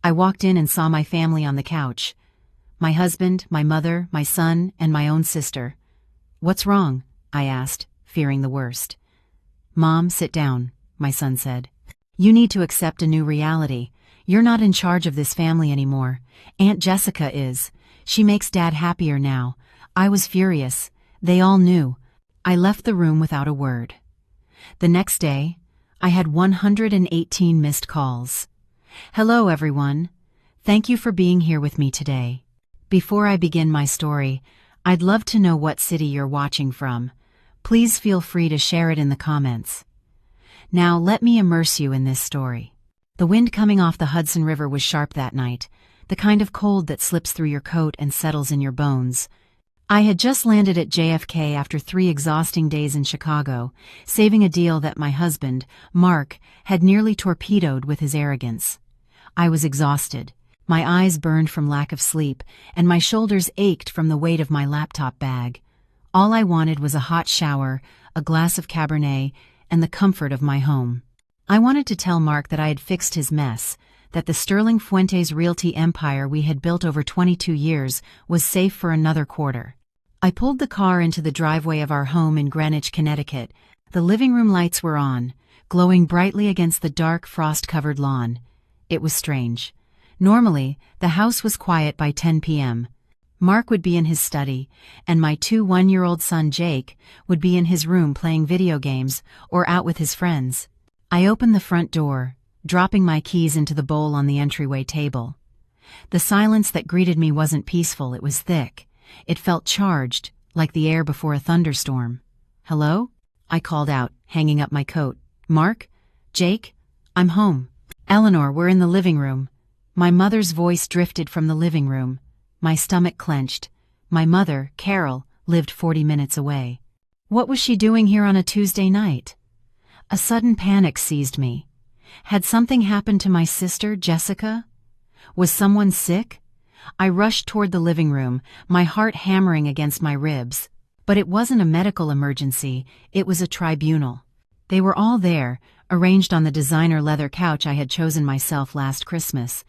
I walked in and saw my family on the couch. My husband, my mother, my son, and my own sister. "What's wrong?" I asked, fearing the worst. "Mom, sit down," my son said. "You need to accept a new reality. You're not in charge of this family anymore. Aunt Jessica is. She makes Dad happier now." I was furious. They all knew. I left the room without a word. The next day, I had 118 missed calls. "Hello, everyone. Thank you for being here with me today. Before I begin my story, I'd love to know what city you're watching from. Please feel free to share it in the comments. Now let me immerse you in this story." The wind coming off the Hudson River was sharp that night, the kind of cold that slips through your coat and settles in your bones. I had just landed at JFK after 3 exhausting days in Chicago, saving a deal that my husband, Mark, had nearly torpedoed with his arrogance. I was exhausted. My eyes burned from lack of sleep, and my shoulders ached from the weight of my laptop bag. All I wanted was a hot shower, a glass of Cabernet, and the comfort of my home. I wanted to tell Mark that I had fixed his mess, that the Sterling Fuentes Realty empire we had built over 22 years was safe for another quarter. I pulled the car into the driveway of our home in Greenwich, Connecticut. The living room lights were on, glowing brightly against the dark, frost-covered lawn. It was strange. Normally, the house was quiet by 10 p.m. Mark would be in his study, and my 2 one-year-old son Jake would be in his room playing video games or out with his friends. I opened the front door, dropping my keys into the bowl on the entryway table. The silence that greeted me wasn't peaceful, it was thick. It felt charged, like the air before a thunderstorm. "Hello?" I called out, hanging up my coat. "Mark? Jake? I'm home." "Eleanor, we're in the living room." My mother's voice drifted from the living room. My stomach clenched. My mother, Carol, lived 40 minutes away. What was she doing here on a Tuesday night? A sudden panic seized me. Had something happened to my sister, Jessica? Was someone sick? I rushed toward the living room, my heart hammering against my ribs. But it wasn't a medical emergency, it was a tribunal. They were all there, arranged on the designer leather couch I had chosen myself last Christmas.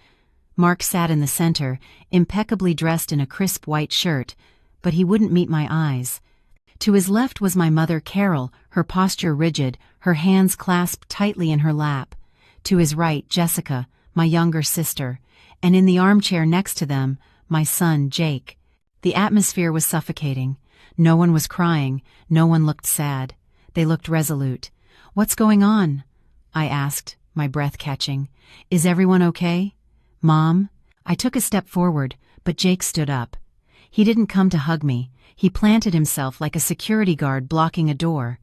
Mark sat in the center, impeccably dressed in a crisp white shirt, but he wouldn't meet my eyes. To his left was my mother, Carol, her posture rigid, her hands clasped tightly in her lap. To his right, Jessica, my younger sister, and in the armchair next to them, my son, Jake. The atmosphere was suffocating. No one was crying, no one looked sad. They looked resolute. "What's going on?" I asked, my breath catching. "Is everyone okay? Mom?" I took a step forward, but Jake stood up. He didn't come to hug me. He planted himself like a security guard blocking a door.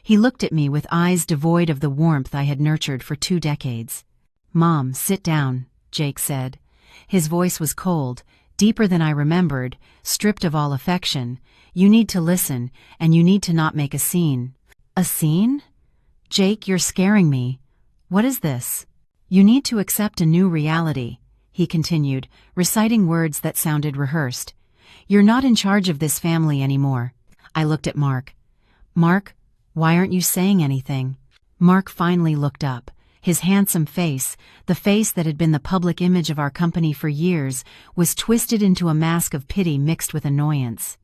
He looked at me with eyes devoid of the warmth I had nurtured for 2 decades. "Mom, sit down," Jake said. His voice was cold, deeper than I remembered, stripped of all affection. "You need to listen, and you need to not make a scene." "A scene?" "Jake, you're scaring me. What is this?" "You need to accept a new reality," he continued, reciting words that sounded rehearsed. "You're not in charge of this family anymore." I looked at Mark. "Mark, why aren't you saying anything?" Mark finally looked up. His handsome face, the face that had been the public image of our company for years, was twisted into a mask of pity mixed with annoyance.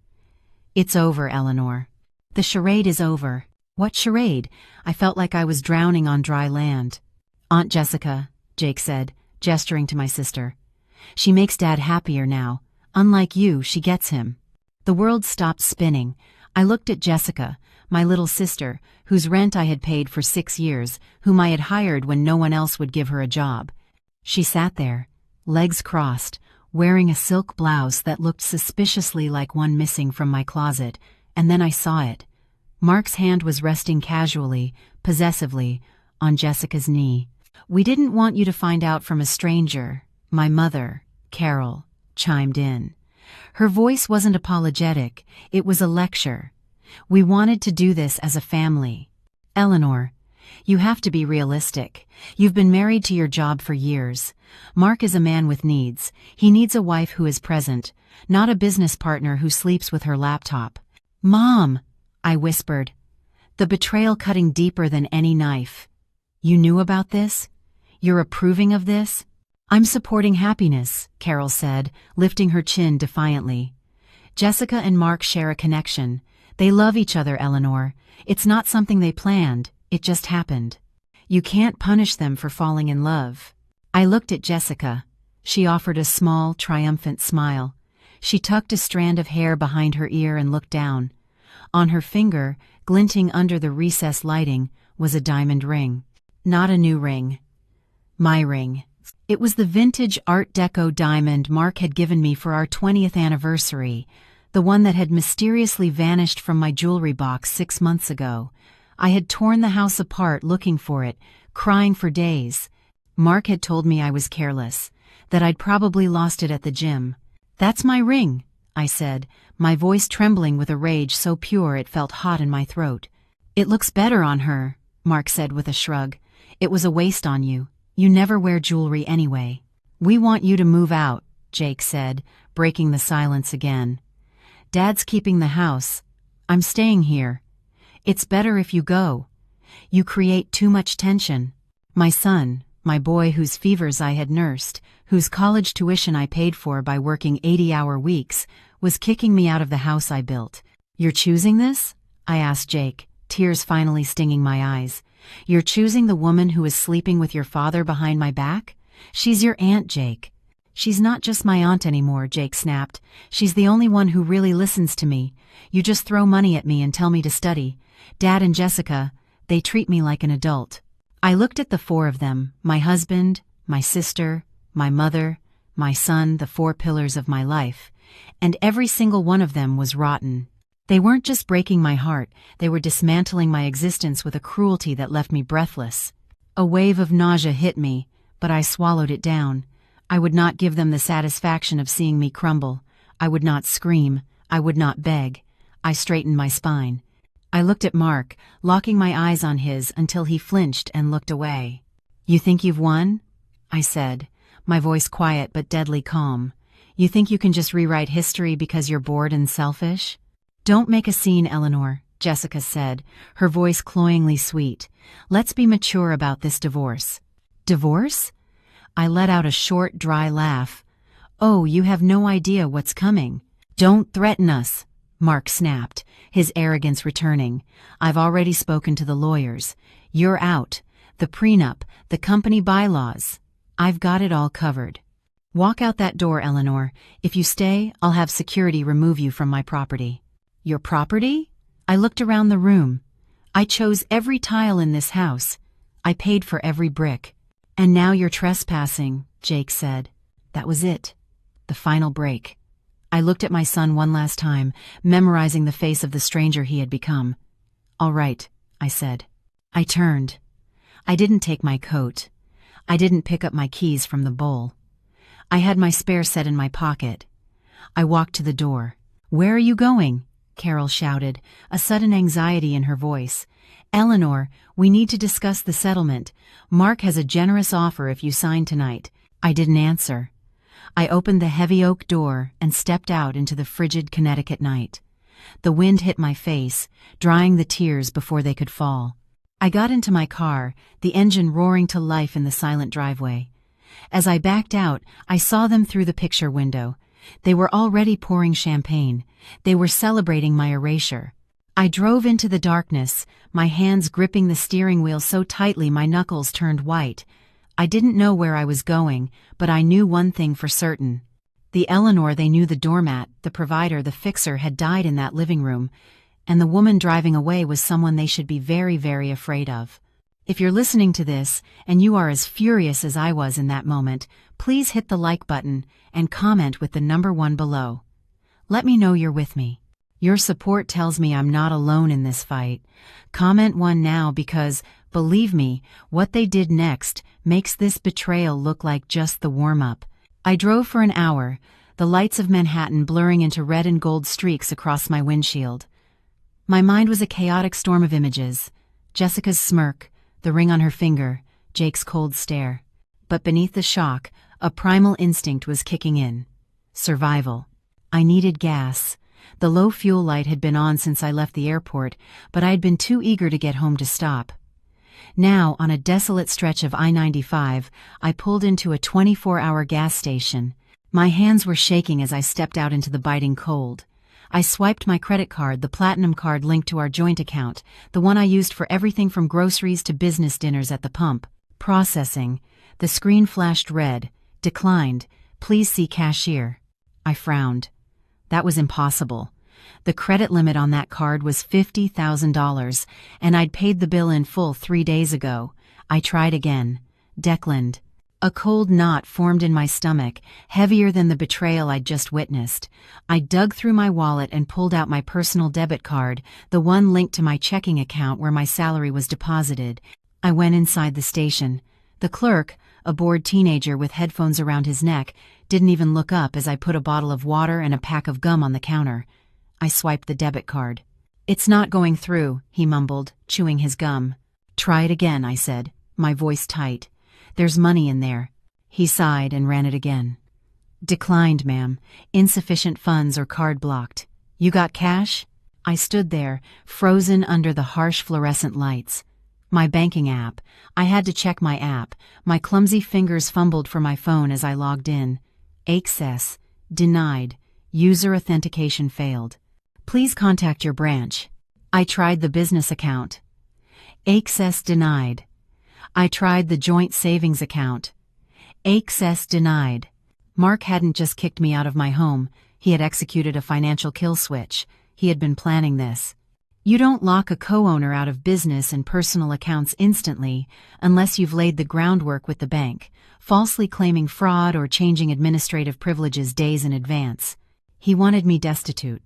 "It's over, Eleanor. The charade is over." "What charade?" I felt like I was drowning on dry land. "Aunt Jessica," Jake said, gesturing to my sister. "She makes Dad happier now. Unlike you, she gets him." The world stopped spinning. I looked at Jessica, my little sister, whose rent I had paid for 6 years, whom I had hired when no one else would give her a job. She sat there, legs crossed, wearing a silk blouse that looked suspiciously like one missing from my closet, and then I saw it. Mark's hand was resting casually, possessively, on Jessica's knee. "We didn't want you to find out from a stranger," my mother, Carol, chimed in. Her voice wasn't apologetic, it was a lecture. "We wanted to do this as a family. Eleanor, you have to be realistic. You've been married to your job for years. Mark is a man with needs. He needs a wife who is present, not a business partner who sleeps with her laptop." "Mom," I whispered, the betrayal cutting deeper than any knife. "You knew about this? You're approving of this?" I'm supporting happiness, Carol said, lifting her chin defiantly. Jessica and Mark share a connection. They love each other, Eleanor. It's not something they planned, it just happened. You can't punish them for falling in love. I looked at Jessica. She offered a small, triumphant smile. She tucked a strand of hair behind her ear and looked down. On her finger, glinting under the recessed lighting, was a diamond ring. Not a new ring. My ring. It was the vintage Art Deco diamond Mark had given me for our 20th anniversary, the one that had mysteriously vanished from my jewelry box 6 months ago. I had torn the house apart looking for it, crying for days. Mark had told me I was careless, that I'd probably lost it at the gym. "That's my ring," I said, my voice trembling with a rage so pure it felt hot in my throat. "It looks better on her," Mark said with a shrug. "It was a waste on you. You never wear jewelry anyway." "We want you to move out," Jake said, breaking the silence again. "Dad's keeping the house. I'm staying here. It's better if you go. You create too much tension." My son, my boy whose fevers I had nursed, whose college tuition I paid for by working 80-hour weeks, was kicking me out of the house I built. "You're choosing this?" I asked Jake, tears finally stinging my eyes. "You're choosing the woman who is sleeping with your father behind my back? She's your aunt, Jake." "She's not just my aunt anymore," Jake snapped. "She's the only one who really listens to me. You just throw money at me and tell me to study. Dad and Jessica, they treat me like an adult." I looked at the four of them, my husband, my sister, my mother, my son, the four pillars of my life, and every single one of them was rotten. They weren't just breaking my heart, they were dismantling my existence with a cruelty that left me breathless. A wave of nausea hit me, but I swallowed it down. I would not give them the satisfaction of seeing me crumble. I would not scream. I would not beg. I straightened my spine. I looked at Mark, locking my eyes on his until he flinched and looked away. "You think you've won?" I said, my voice quiet but deadly calm. "You think you can just rewrite history because you're bored and selfish?" "Don't make a scene, Eleanor," Jessica said, her voice cloyingly sweet. "Let's be mature about this divorce." "Divorce?" I let out a short, dry laugh. "Oh, you have no idea what's coming." "Don't threaten us," Mark snapped, his arrogance returning. "I've already spoken to the lawyers. You're out. The prenup, the company bylaws. I've got it all covered. Walk out that door, Eleanor. If you stay, I'll have security remove you from my property." "Your property?" I looked around the room. "I chose every tile in this house. I paid for every brick." "And now you're trespassing," Jake said. That was it. The final break. I looked at my son one last time, memorizing the face of the stranger he had become. "All right," I said. I turned. I didn't take my coat. I didn't pick up my keys from the bowl. I had my spare set in my pocket. I walked to the door. "Where are you going?" Carol shouted, a sudden anxiety in her voice. "Eleanor, we need to discuss the settlement. Mark has a generous offer if you sign tonight." I didn't answer. I opened the heavy oak door and stepped out into the frigid Connecticut night. The wind hit my face, drying the tears before they could fall. I got into my car, the engine roaring to life in the silent driveway. As I backed out, I saw them through the picture window. They were already pouring champagne. They were celebrating my erasure. I drove into the darkness, my hands gripping the steering wheel so tightly my knuckles turned white. I didn't know where I was going, but I knew one thing for certain. The Eleanor they knew, the doormat, the provider, the fixer, had died in that living room, and the woman driving away was someone they should be very, very afraid of. If you're listening to this, and you are as furious as I was in that moment, please hit the like button and comment with the number 1 below. Let me know you're with me. Your support tells me I'm not alone in this fight. Comment 1 now because, believe me, what they did next makes this betrayal look like just the warm-up. I drove for an hour, the lights of Manhattan blurring into red and gold streaks across my windshield. My mind was a chaotic storm of images. Jessica's smirk, the ring on her finger, Jake's cold stare. But beneath the shock, a primal instinct was kicking in. Survival. I needed gas. The low fuel light had been on since I left the airport, but I had been too eager to get home to stop. Now, on a desolate stretch of I-95, I pulled into a 24-hour gas station. My hands were shaking as I stepped out into the biting cold. I swiped my credit card, the platinum card linked to our joint account, the one I used for everything from groceries to business dinners at the pump. Processing. The screen flashed red. Declined. Please see cashier. I frowned. That was impossible. The credit limit on that card was $50,000, and I'd paid the bill in full 3 days ago. I tried again. Declined. A cold knot formed in my stomach, heavier than the betrayal I'd just witnessed. I dug through my wallet and pulled out my personal debit card, the one linked to my checking account where my salary was deposited. I went inside the station. The clerk, a bored teenager with headphones around his neck, didn't even look up as I put a bottle of water and a pack of gum on the counter. I swiped the debit card. "It's not going through," he mumbled, chewing his gum. "Try it again," I said, my voice tight. "There's money in there." He sighed and ran it again. "Declined, ma'am. Insufficient funds or card blocked. You got cash?" I stood there, frozen under the harsh fluorescent lights. My banking app. I had to check my app. My clumsy fingers fumbled for my phone as I logged in. Access. Denied. User authentication failed. Please contact your branch. I tried the business account. Access denied. I tried the joint savings account. Access denied. Mark hadn't just kicked me out of my home, he had executed a financial kill switch. He had been planning this. You don't lock a co-owner out of business and personal accounts instantly unless you've laid the groundwork with the bank, falsely claiming fraud or changing administrative privileges days in advance. He wanted me destitute.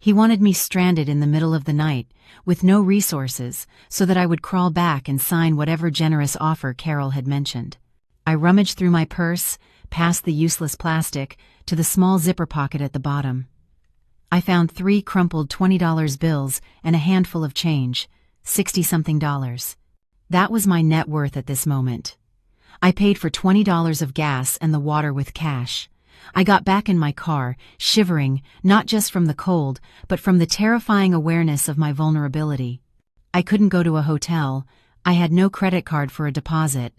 He wanted me stranded in the middle of the night, with no resources, so that I would crawl back and sign whatever generous offer Carol had mentioned. I rummaged through my purse, past the useless plastic, to the small zipper pocket at the bottom. I found 3 crumpled $20 bills and a handful of change, $60-something. That was my net worth at this moment. I paid for $20 of gas and the water with cash. I got back in my car, shivering, not just from the cold, but from the terrifying awareness of my vulnerability. I couldn't go to a hotel. I had no credit card for a deposit.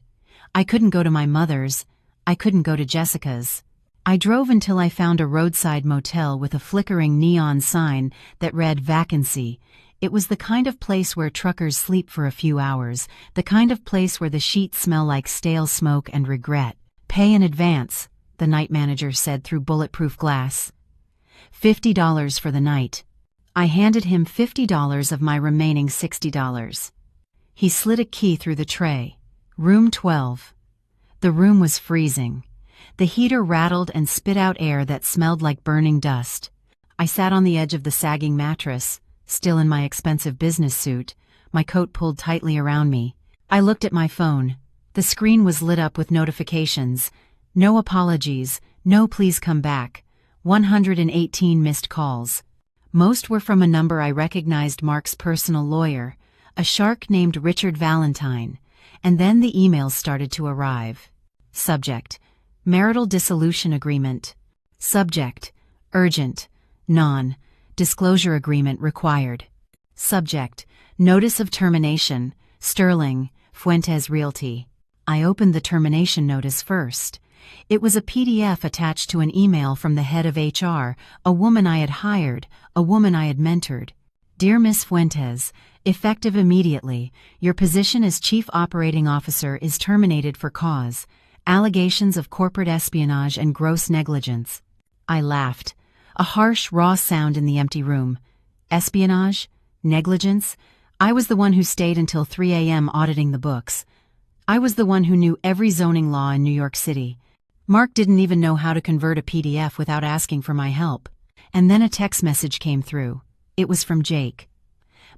I couldn't go to my mother's. I couldn't go to Jessica's. I drove until I found a roadside motel with a flickering neon sign that read vacancy. It was the kind of place where truckers sleep for a few hours, the kind of place where the sheets smell like stale smoke and regret. Pay in advance, the night manager said through bulletproof glass. $50 for the night. I handed him $50 of my remaining $60. He slid a key through the tray. Room 12. The room was freezing. The heater rattled and spit out air that smelled like burning dust. I sat on the edge of the sagging mattress, still in my expensive business suit, my coat pulled tightly around me. I looked at my phone. The screen was lit up with notifications. No apologies, no please come back. 118 missed calls. Most were from a number I recognized, Mark's personal lawyer, a shark named Richard Valentine. And then the emails started to arrive. Subject: marital dissolution agreement. Subject: urgent. Non-disclosure agreement required. Subject: notice of termination. Sterling, Fuentes Realty. I opened the termination notice first. It was a PDF attached to an email from the head of HR, a woman I had hired, a woman I had mentored. Dear Miss Fuentes, effective immediately, your position as Chief Operating Officer is terminated for cause, allegations of corporate espionage and gross negligence. I laughed. A harsh, raw sound in the empty room. Espionage? Negligence? I was the one who stayed until 3 a.m. auditing the books. I was the one who knew every zoning law in New York City. Mark didn't even know how to convert a PDF without asking for my help. And then a text message came through. It was from Jake.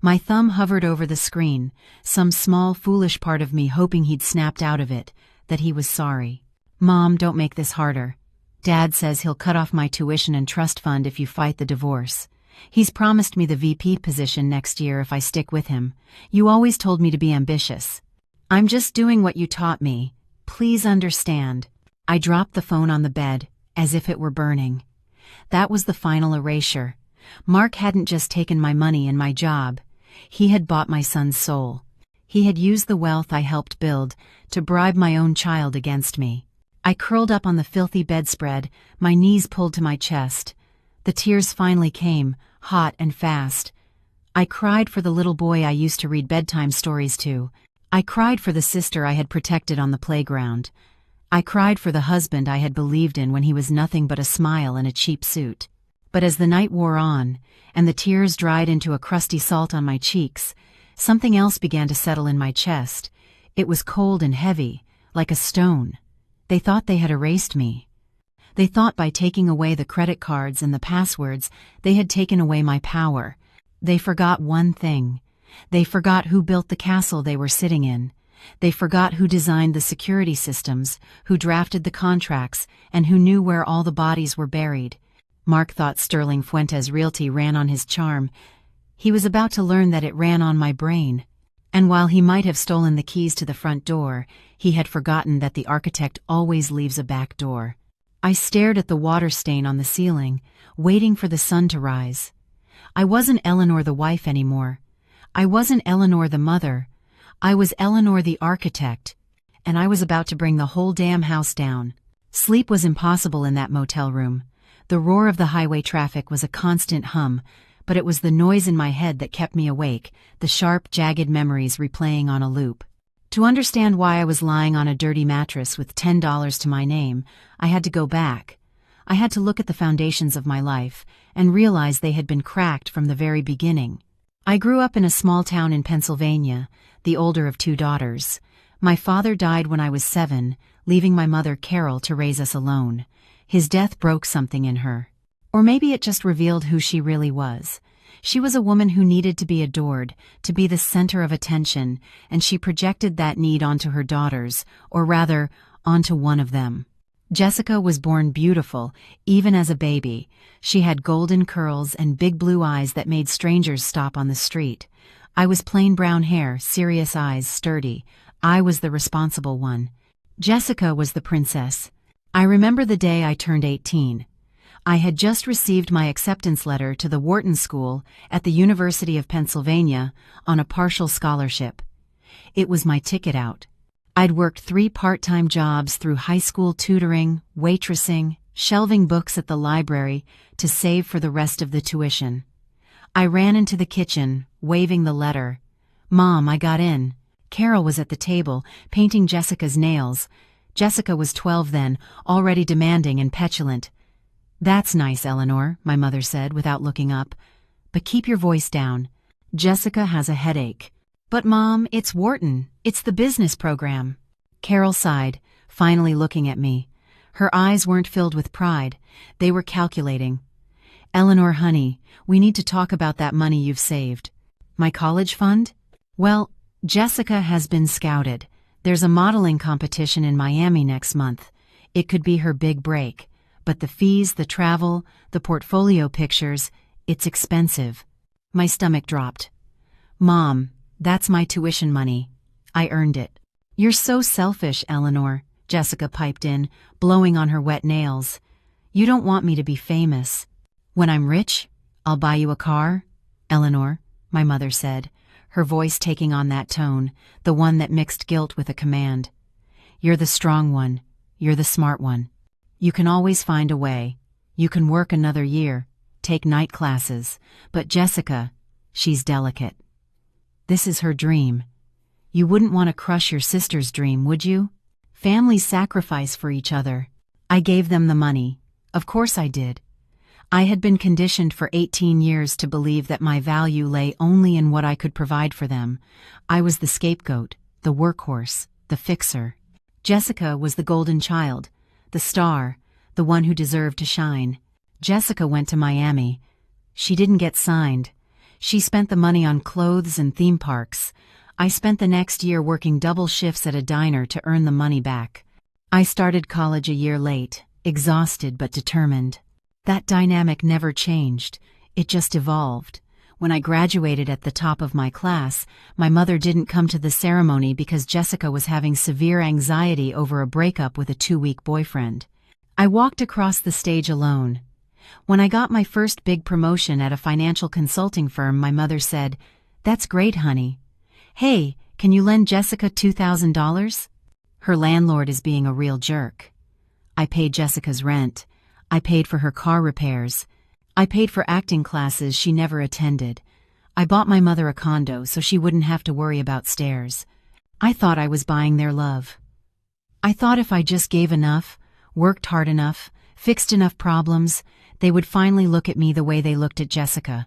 My thumb hovered over the screen, some small, foolish part of me hoping he'd snapped out of it, that he was sorry. Mom, don't make this harder. Dad says he'll cut off my tuition and trust fund if you fight the divorce. He's promised me the VP position next year if I stick with him. You always told me to be ambitious. I'm just doing what you taught me. Please understand. I dropped the phone on the bed, as if it were burning. That was the final erasure. Mark hadn't just taken my money and my job. He had bought my son's soul. He had used the wealth I helped build to bribe my own child against me. I curled up on the filthy bedspread, my knees pulled to my chest. The tears finally came, hot and fast. I cried for the little boy I used to read bedtime stories to. I cried for the sister I had protected on the playground. I cried for the husband I had believed in when he was nothing but a smile and a cheap suit. But as the night wore on, and the tears dried into a crusty salt on my cheeks, something else began to settle in my chest. It was cold and heavy, like a stone. They thought they had erased me. They thought by taking away the credit cards and the passwords, they had taken away my power. They forgot one thing. They forgot who built the castle they were sitting in. They forgot who designed the security systems, who drafted the contracts, and who knew where all the bodies were buried. Mark thought Sterling Fuentes Realty ran on his charm. He was about to learn that it ran on my brain. And while he might have stolen the keys to the front door, he had forgotten that the architect always leaves a back door. I stared at the water stain on the ceiling, waiting for the sun to rise. I wasn't Eleanor the wife anymore. I wasn't Eleanor the mother. I was Eleanor the architect, and I was about to bring the whole damn house down. Sleep was impossible in that motel room. The roar of the highway traffic was a constant hum, but it was the noise in my head that kept me awake, the sharp, jagged memories replaying on a loop. To understand why I was lying on a dirty mattress with $10 to my name, I had to go back. I had to look at the foundations of my life and realize they had been cracked from the very beginning. I grew up in a small town in Pennsylvania, the older of 2 daughters. My father died when I was 7, leaving my mother Carol to raise us alone. His death broke something in her. Or maybe it just revealed who she really was. She was a woman who needed to be adored, to be the center of attention, and she projected that need onto her daughters, or rather, onto one of them. Jessica was born beautiful, even as a baby. She had golden curls and big blue eyes that made strangers stop on the street. I was plain brown hair, serious eyes, sturdy. I was the responsible one. Jessica was the princess. I remember the day I turned 18. I had just received my acceptance letter to the Wharton School at the University of Pennsylvania on a partial scholarship. It was my ticket out. I'd worked 3 part-time jobs through high school tutoring, waitressing, shelving books at the library to save for the rest of the tuition. I ran into the kitchen, waving the letter. "Mom, I got in." Carol was at the table, painting Jessica's nails. Jessica was 12 then, already demanding and petulant. "That's nice, Eleanor," my mother said without looking up. "But keep your voice down. Jessica has a headache." "But Mom, it's Wharton. It's the business program." Carol sighed, finally looking at me. Her eyes weren't filled with pride. They were calculating. "Eleanor, honey, we need to talk about that money you've saved." "My college fund?" "Well, Jessica has been scouted. There's a modeling competition in Miami next month. It could be her big break. But the fees, the travel, the portfolio pictures, it's expensive." My stomach dropped. "Mom, that's my tuition money. I earned it." "You're so selfish, Eleanor," Jessica piped in, blowing on her wet nails. "You don't want me to be famous." "When I'm rich, I'll buy you a car, Eleanor," my mother said, her voice taking on that tone, the one that mixed guilt with a command. "You're the strong one. You're the smart one. You can always find a way. You can work another year, take night classes. But Jessica, she's delicate. This is her dream. You wouldn't want to crush your sister's dream, would you? Families sacrifice for each other." I gave them the money. Of course I did. I had been conditioned for 18 years to believe that my value lay only in what I could provide for them. I was the scapegoat, the workhorse, the fixer. Jessica was the golden child, the star, the one who deserved to shine. Jessica went to Miami. She didn't get signed. She spent the money on clothes and theme parks. I spent the next year working double shifts at a diner to earn the money back. I started college a year late, exhausted but determined. That dynamic never changed. It just evolved. When I graduated at the top of my class, my mother didn't come to the ceremony because Jessica was having severe anxiety over a breakup with a 2-week boyfriend. I walked across the stage alone. When I got my first big promotion at a financial consulting firm, my mother said, "That's great, honey. Hey, Can you lend Jessica $2,000? Her landlord is being a real jerk. I paid Jessica's rent. I paid for her car repairs. I paid for acting classes she never attended. I bought my mother a condo so she wouldn't have to worry about stairs. I thought I was buying their love. I thought if I just gave enough, worked hard enough, fixed enough problems, they would finally look at me the way they looked at Jessica.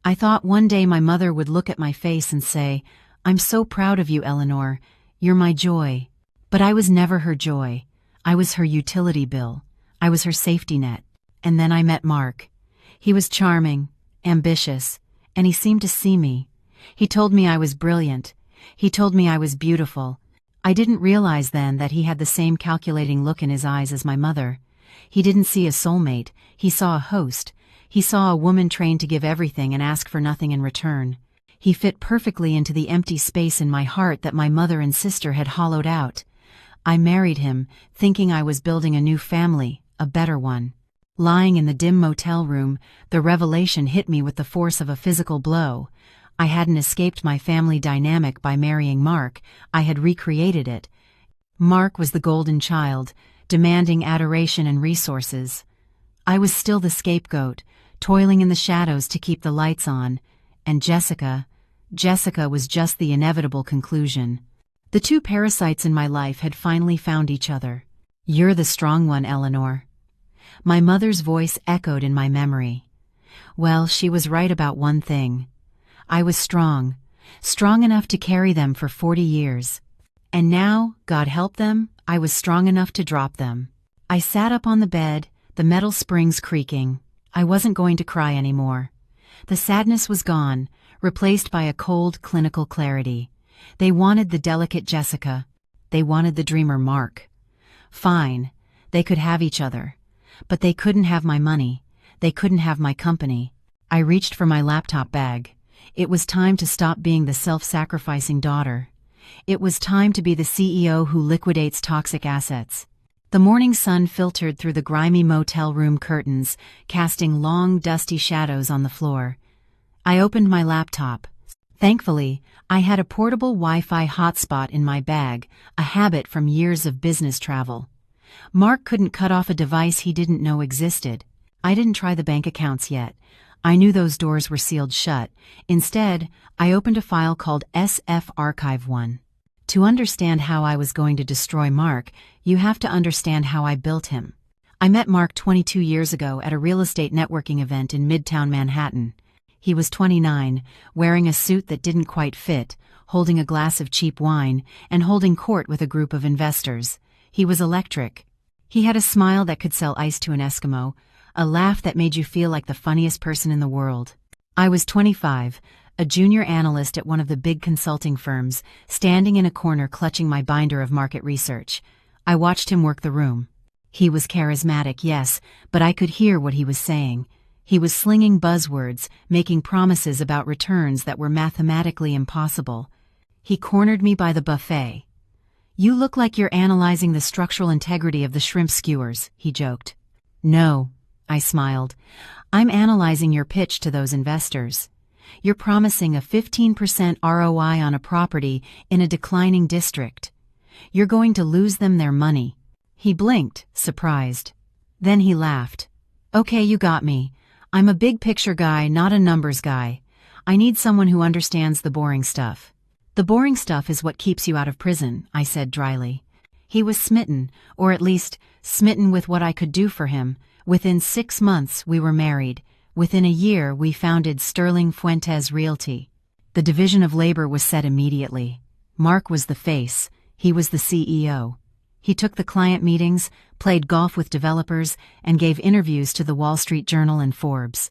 I thought one day my mother would look at my face and say, "I'm so proud of you, Eleanor. You're my joy." But I was never her joy. I was her utility bill. I was her safety net. And then I met Mark. He was charming, ambitious, and he seemed to see me. He told me I was brilliant. He told me I was beautiful. I didn't realize then that he had the same calculating look in his eyes as my mother. He didn't see a soulmate. He saw a host. He saw a woman trained to give everything and ask for nothing in return. He fit perfectly into the empty space in my heart that my mother and sister had hollowed out. I married him, thinking I was building a new family, a better one. Lying in the dim motel room, the revelation hit me with the force of a physical blow. I hadn't escaped my family dynamic by marrying Mark, I had recreated it. Mark was the golden child, demanding adoration and resources. I was still the scapegoat, toiling in the shadows to keep the lights on. And Jessica was just the inevitable conclusion. The two parasites in my life had finally found each other. "You're the strong one, Eleanor." My mother's voice echoed in my memory. Well, she was right about one thing. I was strong enough to carry them for 40 years. And now, God help them, I was strong enough to drop them. I sat up on the bed, the metal springs creaking. I wasn't going to cry anymore. The sadness was gone, replaced by a cold, clinical clarity. They wanted the delicate Jessica. They wanted the dreamer Mark. Fine, they could have each other. But they couldn't have my money. They couldn't have my company. I reached for my laptop bag. It was time to stop being the self-sacrificing daughter. It was time to be the CEO who liquidates toxic assets. The morning sun filtered through the grimy motel room curtains, casting long, dusty shadows on the floor. I opened my laptop. Thankfully, I had a portable Wi-Fi hotspot in my bag, a habit from years of business travel. Mark couldn't cut off a device he didn't know existed. I didn't try the bank accounts yet. I knew those doors were sealed shut. Instead, I opened a file called SF Archive 1. To understand how I was going to destroy Mark, you have to understand how I built him. I met Mark 22 years ago at a real estate networking event in Midtown Manhattan. He was 29, wearing a suit that didn't quite fit, holding a glass of cheap wine, and holding court with a group of investors. He was electric. He had a smile that could sell ice to an Eskimo, a laugh that made you feel like the funniest person in the world. I was 25, a junior analyst at one of the big consulting firms, standing in a corner clutching my binder of market research. I watched him work the room. He was charismatic, yes, but I could hear what he was saying. He was slinging buzzwords, making promises about returns that were mathematically impossible. He cornered me by the buffet. "You look like you're analyzing the structural integrity of the shrimp skewers," he joked. "No," I smiled. "I'm analyzing your pitch to those investors. You're promising a 15% ROI on a property in a declining district. You're going to lose them their money." He blinked, surprised. Then he laughed. "Okay, you got me. I'm a big picture guy, not a numbers guy. I need someone who understands the boring stuff." "The boring stuff is what keeps you out of prison," I said dryly. He was smitten, or at least smitten with what I could do for him. Within 6 months, we were married. Within a year, we founded Sterling Fuentes Realty. The division of labor was set immediately. Mark was the face. He was the CEO. He took the client meetings, played golf with developers, and gave interviews to the Wall Street Journal and Forbes.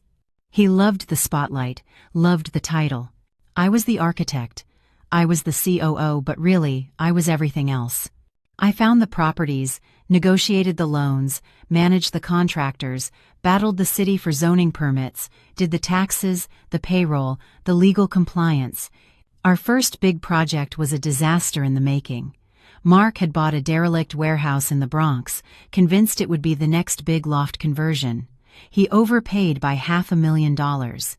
He loved the spotlight, loved the title. I was the architect. I was the COO, but really, I was everything else. I found the properties, negotiated the loans, managed the contractors, battled the city for zoning permits, did the taxes, the payroll, the legal compliance. Our first big project was a disaster in the making. Mark had bought a derelict warehouse in the Bronx, convinced it would be the next big loft conversion. He overpaid by $500,000.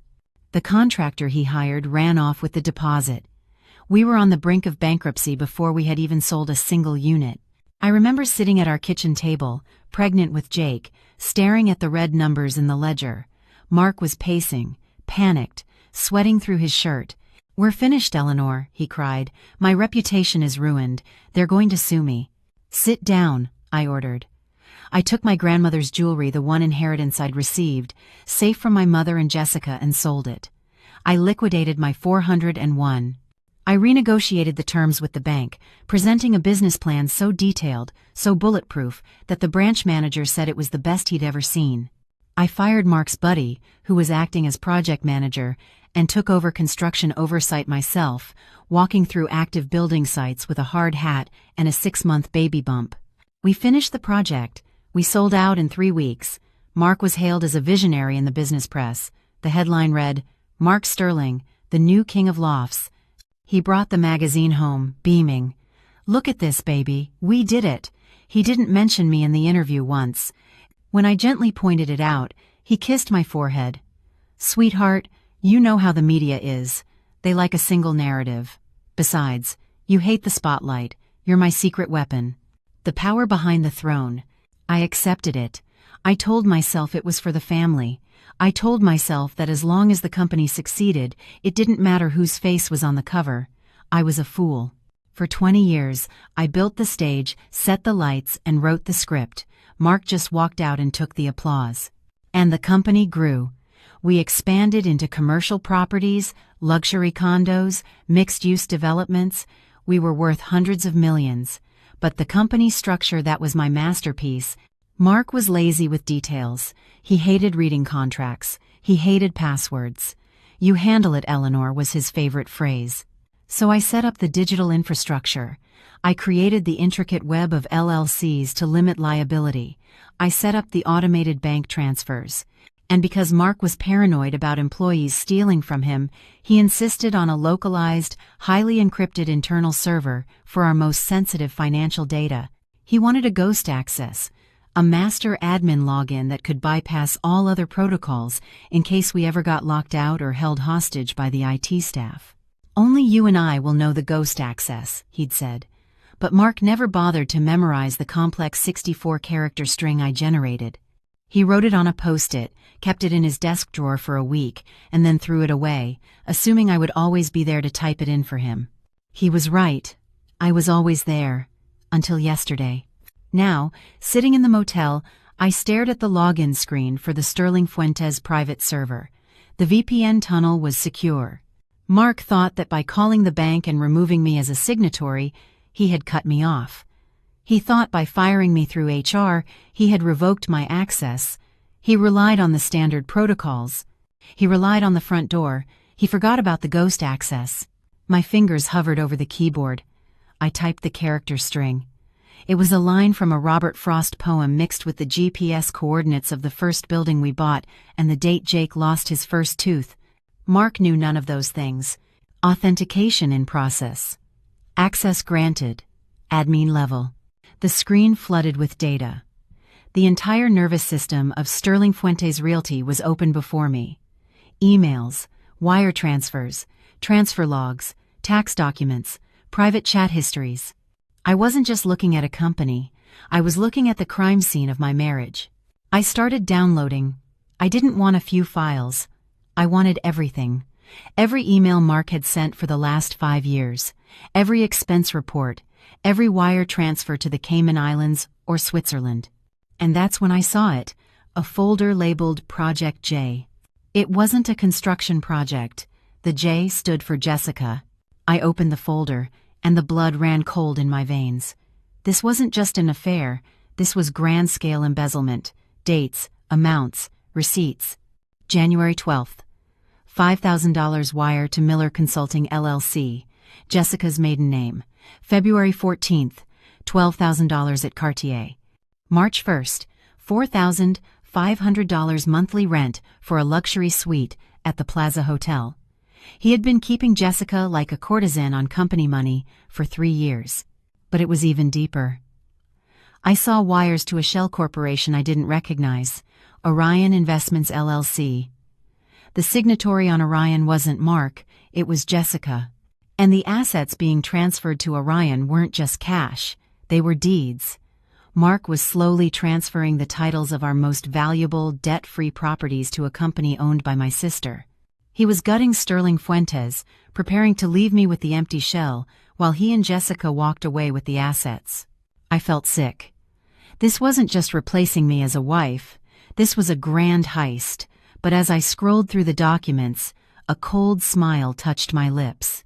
The contractor he hired ran off with the deposit. We were on the brink of bankruptcy before we had even sold a single unit. I remember sitting at our kitchen table, pregnant with Jake, staring at the red numbers in the ledger. Mark was pacing, panicked, sweating through his shirt. "We're finished, Eleanor," he cried. "My reputation is ruined. They're going to sue me." "Sit down," I ordered. I took my grandmother's jewelry, the one inheritance I'd received, safe from my mother and Jessica, and sold it. I liquidated my 401. I renegotiated the terms with the bank, presenting a business plan so detailed, so bulletproof, that the branch manager said it was the best he'd ever seen. I fired Mark's buddy, who was acting as project manager, and took over construction oversight myself, walking through active building sites with a hard hat and a 6-month baby bump. We finished the project. We sold out in 3 weeks. Mark was hailed as a visionary in the business press. The headline read, "Mark Sterling, the new king of lofts." He brought the magazine home, beaming. "Look at this, baby. We did it." He didn't mention me in the interview once. When I gently pointed it out, he kissed my forehead. "Sweetheart, you know how the media is. They like a single narrative. Besides, you hate the spotlight. You're my secret weapon." The power behind the throne. I accepted it. I told myself it was for the family. I told myself that as long as the company succeeded, it didn't matter whose face was on the cover. I was a fool. For 20 years, I built the stage, set the lights, and wrote the script. Mark just walked out and took the applause. And the company grew. We expanded into commercial properties, luxury condos, mixed-use developments. We were worth hundreds of millions. But the company structure that was my masterpiece. Mark was lazy with details. He hated reading contracts. He hated passwords. "You handle it, Eleanor," was his favorite phrase. So I set up the digital infrastructure. I created the intricate web of LLCs to limit liability. I set up the automated bank transfers. And because Mark was paranoid about employees stealing from him, he insisted on a localized, highly encrypted internal server for our most sensitive financial data. He wanted a ghost access, a master admin login that could bypass all other protocols in case we ever got locked out or held hostage by the IT staff. "Only you and I will know the ghost access," he'd said. But Mark never bothered to memorize the complex 64-character string I generated. He wrote it on a post-it, kept it in his desk drawer for a week, and then threw it away, assuming I would always be there to type it in for him. He was right. I was always there. Until yesterday. Now, sitting in the motel, I stared at the login screen for the Sterling Fuentes private server. The VPN tunnel was secure. Mark thought that by calling the bank and removing me as a signatory, he had cut me off. He thought by firing me through HR, he had revoked my access. He relied on the standard protocols. He relied on the front door. He forgot about the ghost access. My fingers hovered over the keyboard. I typed the character string. It was a line from a Robert Frost poem mixed with the GPS coordinates of the first building we bought and the date Jake lost his first tooth. Mark knew none of those things. Authentication in process. Access granted. Admin level. The screen flooded with data. The entire nervous system of Sterling Fuentes Realty was open before me. Emails, wire transfers, transfer logs, tax documents, private chat histories. I wasn't just looking at a company. I was looking at the crime scene of my marriage. I started downloading. I didn't want a few files. I wanted everything. Every email Mark had sent for the last 5 years. Every expense report. Every wire transfer to the Cayman Islands or Switzerland. And that's when I saw it. A folder labeled Project J. It wasn't a construction project. The J stood for Jessica. I opened the folder, and the blood ran cold in my veins. This wasn't just an affair. This was grand-scale embezzlement. Dates, amounts, receipts. January 12th. $5,000 wire to Miller Consulting LLC, Jessica's maiden name. February 14th, $12,000 at Cartier. March 1st, $4,500 monthly rent for a luxury suite at the Plaza Hotel. He had been keeping Jessica like a courtesan on company money for 3 years. But it was even deeper. I saw wires to a shell corporation I didn't recognize, Orion Investments LLC. The signatory on Orion wasn't Mark, it was Jessica. And the assets being transferred to Orion weren't just cash, they were deeds. Mark was slowly transferring the titles of our most valuable, debt-free properties to a company owned by my sister. He was gutting Sterling Fuentes, preparing to leave me with the empty shell, while he and Jessica walked away with the assets. I felt sick. This wasn't just replacing me as a wife, this was a grand heist, but as I scrolled through the documents, a cold smile touched my lips.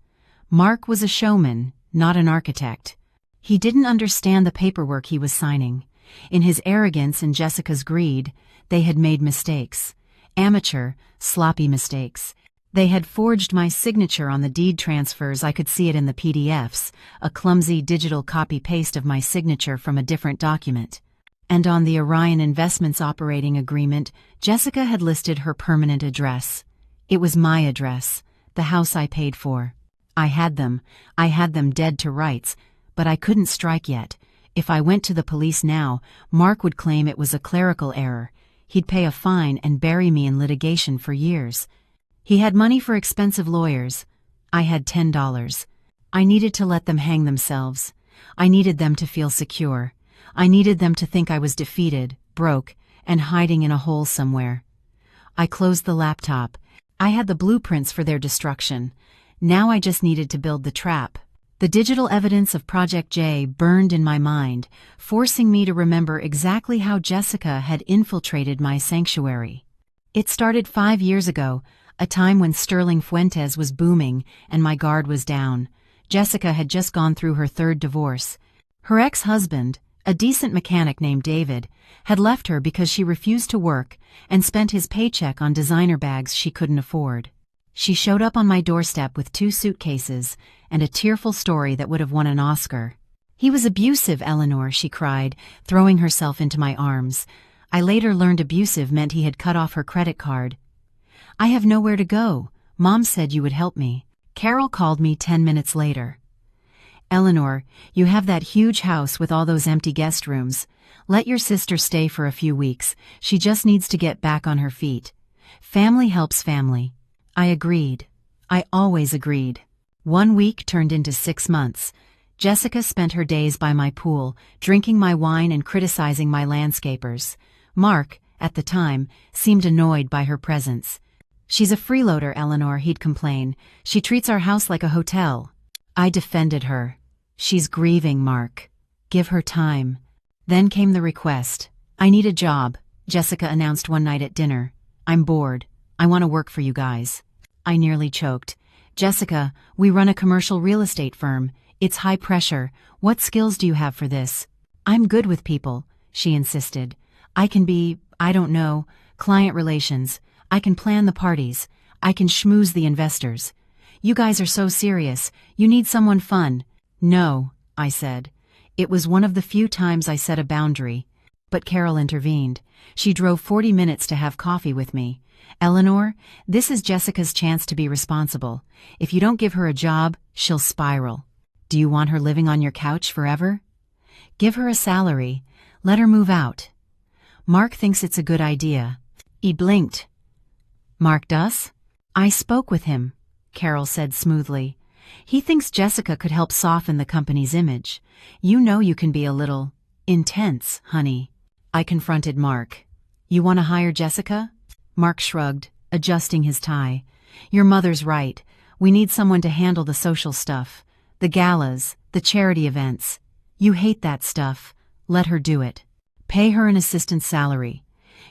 Mark was a showman, not an architect. He didn't understand the paperwork he was signing. In his arrogance and Jessica's greed, they had made mistakes. Amateur, sloppy mistakes. They had forged my signature on the deed transfers. I could see it in the PDFs, a clumsy digital copy-paste of my signature from a different document. And on the Orion Investments operating agreement, Jessica had listed her permanent address. It was my address, the house I paid for. I had them dead to rights, but I couldn't strike yet. If I went to the police now, Mark would claim it was a clerical error. He'd pay a fine and bury me in litigation for years. He had money for expensive lawyers. I had $10. I needed to let them hang themselves. I needed them to feel secure. I needed them to think I was defeated, broke, and hiding in a hole somewhere. I closed the laptop. I had the blueprints for their destruction. Now I just needed to build the trap. The digital evidence of Project J burned in my mind, forcing me to remember exactly how Jessica had infiltrated my sanctuary. It started 5 years ago, a time when Sterling Fuentes was booming and my guard was down. Jessica had just gone through her third divorce. Her ex-husband, a decent mechanic named David, had left her because she refused to work and spent his paycheck on designer bags she couldn't afford. She showed up on my doorstep with 2 suitcases and a tearful story that would have won an Oscar. "He was abusive, Eleanor," she cried, throwing herself into my arms. I later learned abusive meant he had cut off her credit card. "I have nowhere to go. Mom said you would help me." Carol called me 10 minutes later. "Eleanor, you have that huge house with all those empty guest rooms. Let your sister stay for a few weeks. She just needs to get back on her feet. Family helps family." I agreed. I always agreed. 1 week turned into 6 months. Jessica spent her days by my pool, drinking my wine and criticizing my landscapers. Mark, at the time, seemed annoyed by her presence. "She's a freeloader, Eleanor," he'd complain. "She treats our house like a hotel." I defended her. "She's grieving, Mark. Give her time." Then came the request. "I need a job," Jessica announced one night at dinner. "I'm bored. I want to work for you guys." I nearly choked. "Jessica, we run a commercial real estate firm. It's high pressure. What skills do you have for this?" "I'm good with people," she insisted. "I can be, I don't know, client relations. I can plan the parties. I can schmooze the investors. You guys are so serious. You need someone fun." "No," I said. It was one of the few times I set a boundary. But Carol intervened. She drove 40 minutes to have coffee with me. "Eleanor, this is Jessica's chance to be responsible. If you don't give her a job, she'll spiral. Do you want her living on your couch forever? Give her a salary. Let her move out." "Mark thinks it's a good idea." He blinked. "Mark does?" "I spoke with him," Carol said smoothly. "He thinks Jessica could help soften the company's image. You know you can be a little intense, honey." I confronted Mark. "You want to hire Jessica?" Mark shrugged, adjusting his tie. "Your mother's right. We need someone to handle the social stuff. The galas, the charity events. You hate that stuff. Let her do it. Pay her an assistant's salary.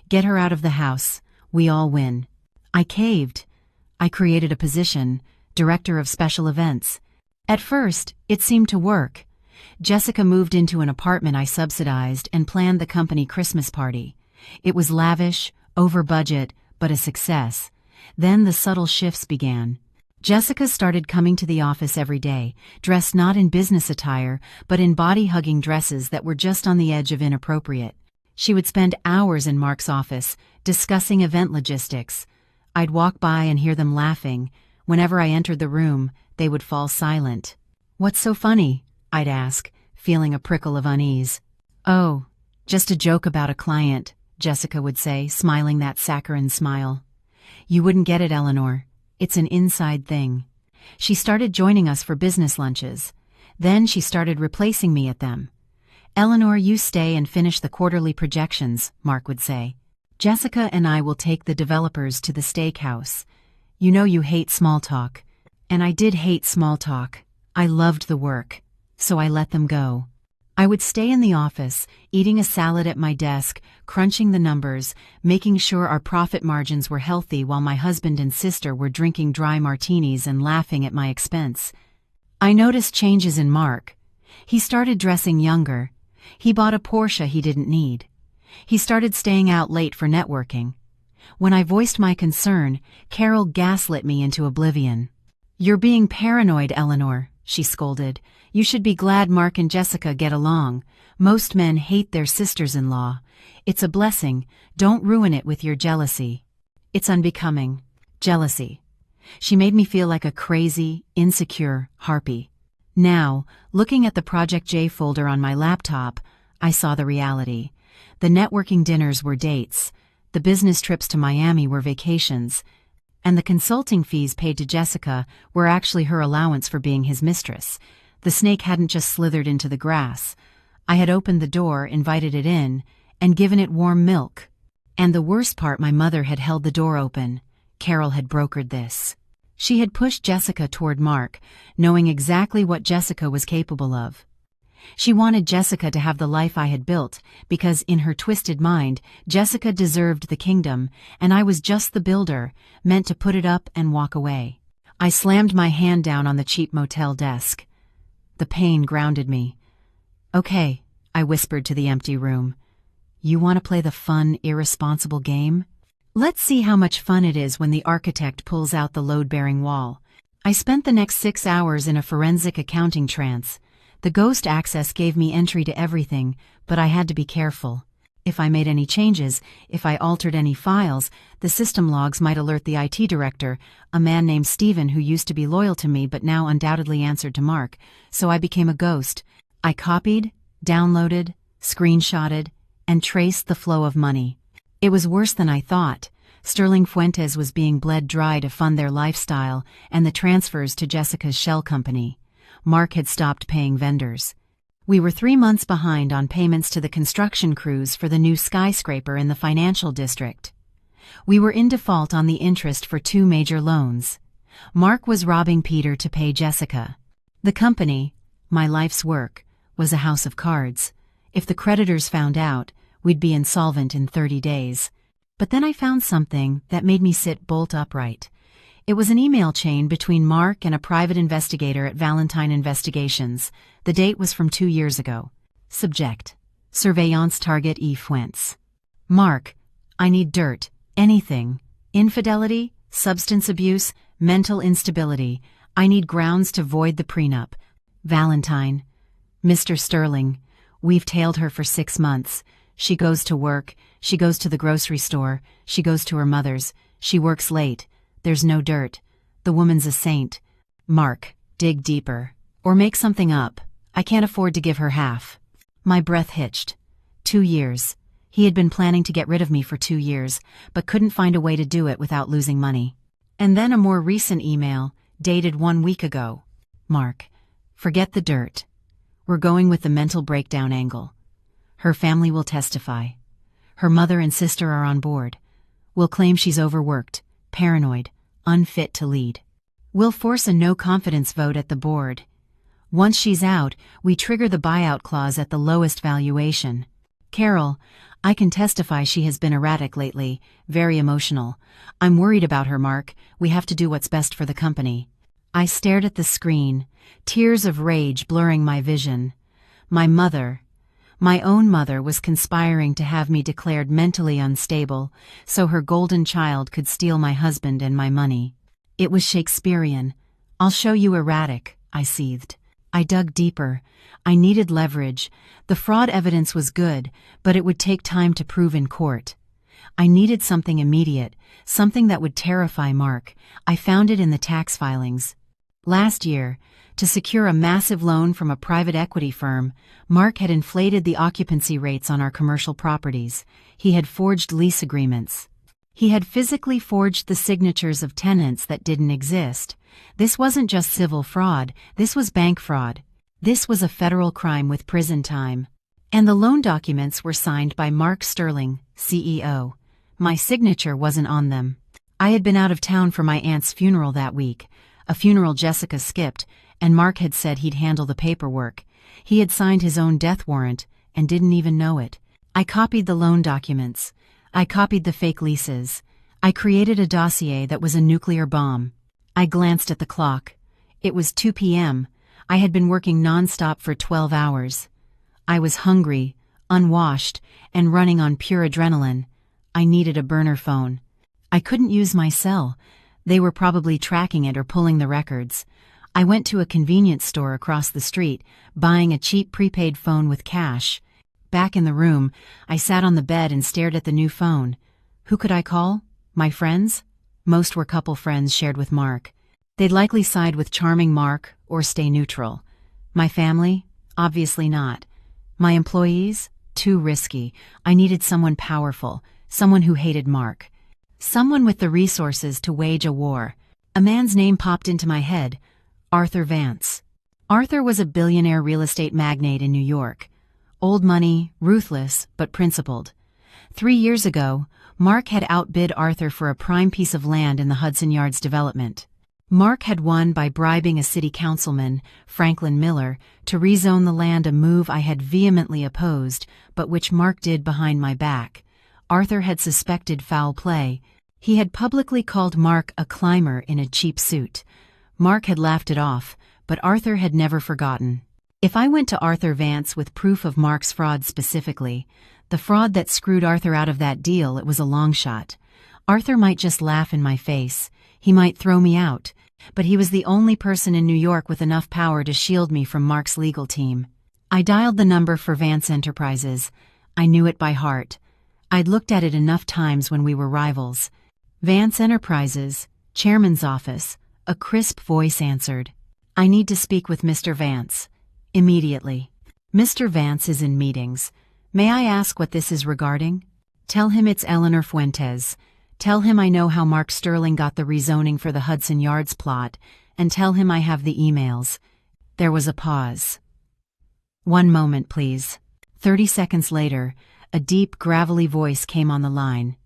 Get her out of the house. We all win." I caved. I created a position, Director of Special Events. At first, it seemed to work. Jessica moved into an apartment I subsidized and planned the company Christmas party. It was lavish, over budget, but a success. Then the subtle shifts began. Jessica started coming to the office every day, dressed not in business attire, but in body-hugging dresses that were just on the edge of inappropriate. She would spend hours in Mark's office, discussing event logistics. I'd walk by and hear them laughing. Whenever I entered the room, they would fall silent. "What's so funny?" I'd ask, feeling a prickle of unease. "Oh, just a joke about a client," Jessica would say, smiling that saccharine smile. "You wouldn't get it, Eleanor. It's an inside thing." She started joining us for business lunches. Then she started replacing me at them. "Eleanor, you stay and finish the quarterly projections," Mark would say. "Jessica and I will take the developers to the steakhouse. You know you hate small talk." And I did hate small talk. I loved the work. So I let them go. I would stay in the office, eating a salad at my desk, crunching the numbers, making sure our profit margins were healthy while my husband and sister were drinking dry martinis and laughing at my expense. I noticed changes in Mark. He started dressing younger. He bought a Porsche he didn't need. He started staying out late for networking. When I voiced my concern, Carol gaslit me into oblivion. "You're being paranoid, Eleanor," she scolded. "You should be glad Mark and Jessica get along. Most men hate their sisters-in-law. It's a blessing. Don't ruin it with your jealousy." It's unbecoming. Jealousy. She made me feel like a crazy, insecure harpy. Now, looking at the Project J folder on my laptop, I saw the reality. The networking dinners were dates. The business trips to Miami were vacations. And the consulting fees paid to Jessica were actually her allowance for being his mistress. The snake hadn't just slithered into the grass. I had opened the door, invited it in, and given it warm milk. And the worst part, my mother had held the door open. Carol had brokered this. She had pushed Jessica toward Mark, knowing exactly what Jessica was capable of. She wanted Jessica to have the life I had built, because in her twisted mind, Jessica deserved the kingdom, and I was just the builder, meant to put it up and walk away. I slammed my hand down on the cheap motel desk. The pain grounded me. "Okay," I whispered to the empty room. "You want to play the fun, irresponsible game? Let's see how much fun it is when the architect pulls out the load-bearing wall." I spent the next 6 hours in a forensic accounting trance. The ghost access gave me entry to everything, but I had to be careful. If I made any changes, if I altered any files, the system logs might alert the IT director, a man named Steven who used to be loyal to me but now undoubtedly answered to Mark, so I became a ghost. I copied, downloaded, screenshotted, and traced the flow of money. It was worse than I thought. Sterling Fuentes was being bled dry to fund their lifestyle and the transfers to Jessica's shell company. Mark had stopped paying vendors. We were 3 months behind on payments to the construction crews for the new skyscraper in the financial district. We were in default on the interest for 2 major loans. Mark was robbing Peter to pay Jessica. The company, my life's work, was a house of cards. If the creditors found out, we'd be insolvent in 30 days. But then I found something that made me sit bolt upright. It was an email chain between Mark and a private investigator at Valentine Investigations. The date was from 2 years ago. Subject: Surveillance Target E. Fuentes. Mark: I need dirt. Anything. Infidelity, substance abuse, mental instability. I need grounds to void the prenup. Valentine: Mr. Sterling, we've tailed her for 6 months. She goes to work, she goes to the grocery store, she goes to her mother's, she works late. There's no dirt. The woman's a saint. Mark: dig deeper. Or make something up. I can't afford to give her half. My breath hitched. 2 years. He had been planning to get rid of me for 2 years, but couldn't find a way to do it without losing money. And then a more recent email, dated 1 week ago. Mark: forget the dirt. We're going with the mental breakdown angle. Her family will testify. Her mother and sister are on board. We'll claim she's overworked, paranoid, unfit to lead. We'll force a no-confidence vote at the board. Once she's out, we trigger the buyout clause at the lowest valuation. Carol: I can testify she has been erratic lately, very emotional. I'm worried about her, Mark. We have to do what's best for the company. I stared at the screen, tears of rage blurring my vision. My mother, my own mother, was conspiring to have me declared mentally unstable, so her golden child could steal my husband and my money. It was Shakespearean. I'll show you erratic, I seethed. I dug deeper. I needed leverage. The fraud evidence was good, but it would take time to prove in court. I needed something immediate, something that would terrify Mark. I found it in the tax filings. Last year, to secure a massive loan from a private equity firm, Mark had inflated the occupancy rates on our commercial properties. He had forged lease agreements. He had physically forged the signatures of tenants that didn't exist. This wasn't just civil fraud, this was bank fraud. This was a federal crime with prison time. And the loan documents were signed by Mark Sterling, CEO. My signature wasn't on them. I had been out of town for my aunt's funeral that week, a funeral Jessica skipped, and Mark had said he'd handle the paperwork. He had signed his own death warrant and didn't even know it. I copied the loan documents. I copied the fake leases. I created a dossier that was a nuclear bomb. I glanced at the clock. It was 2 p.m. I had been working nonstop for 12 hours. I was hungry, unwashed, and running on pure adrenaline. I needed a burner phone. I couldn't use my cell. They were probably tracking it or pulling the records. I went to a convenience store across the street, buying a cheap prepaid phone with cash. Back in the room, I sat on the bed and stared at the new phone. Who could I call? My friends? Most were couple friends shared with Mark. They'd likely side with charming Mark or stay neutral. My family? Obviously not. My employees? Too risky. I needed someone powerful, someone who hated Mark. Someone with the resources to wage a war. A man's name popped into my head. Arthur Vance. Arthur was a billionaire real estate magnate in New York. Old money, ruthless, but principled. 3 years ago, Mark had outbid Arthur for a prime piece of land in the Hudson Yards development. Mark had won by bribing a city councilman, Franklin Miller, to rezone the land, a move I had vehemently opposed, but which Mark did behind my back. Arthur had suspected foul play. He had publicly called Mark a climber in a cheap suit. Mark had laughed it off, but Arthur had never forgotten. If I went to Arthur Vance with proof of Mark's fraud specifically, the fraud that screwed Arthur out of that deal, it was a long shot. Arthur might just laugh in my face. He might throw me out. But he was the only person in New York with enough power to shield me from Mark's legal team. I dialed the number for Vance Enterprises. I knew it by heart. I'd looked at it enough times when we were rivals. Vance Enterprises, chairman's office. A crisp voice answered. I need to speak with Mr. Vance. Immediately. Mr. Vance is in meetings. May I ask what this is regarding? Tell him it's Eleanor Fuentes. Tell him I know how Mark Sterling got the rezoning for the Hudson Yards plot, and tell him I have the emails. There was a pause. 1 moment, please. 30 seconds later, a deep, gravelly voice came on the line.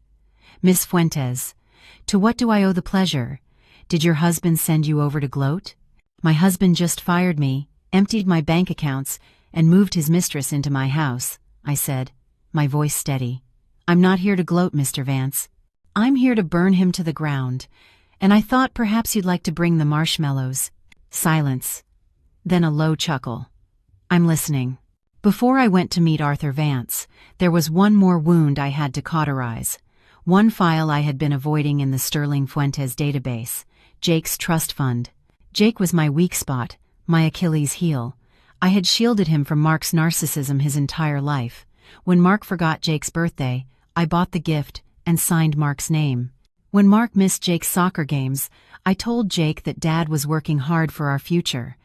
Miss Fuentes, to what do I owe the pleasure? Did your husband send you over to gloat? My husband just fired me, emptied my bank accounts, and moved his mistress into my house, I said, my voice steady. I'm not here to gloat, Mr. Vance. I'm here to burn him to the ground, and I thought perhaps you'd like to bring the marshmallows. Silence. Then a low chuckle. I'm listening. Before I went to meet Arthur Vance, there was one more wound I had to cauterize. One file I had been avoiding in the Sterling Fuentes database, Jake's trust fund. Jake was my weak spot, my Achilles heel. I had shielded him from Mark's narcissism his entire life. When Mark forgot Jake's birthday, I bought the gift and signed Mark's name. When Mark missed Jake's soccer games, I told Jake that Dad was working hard for our future.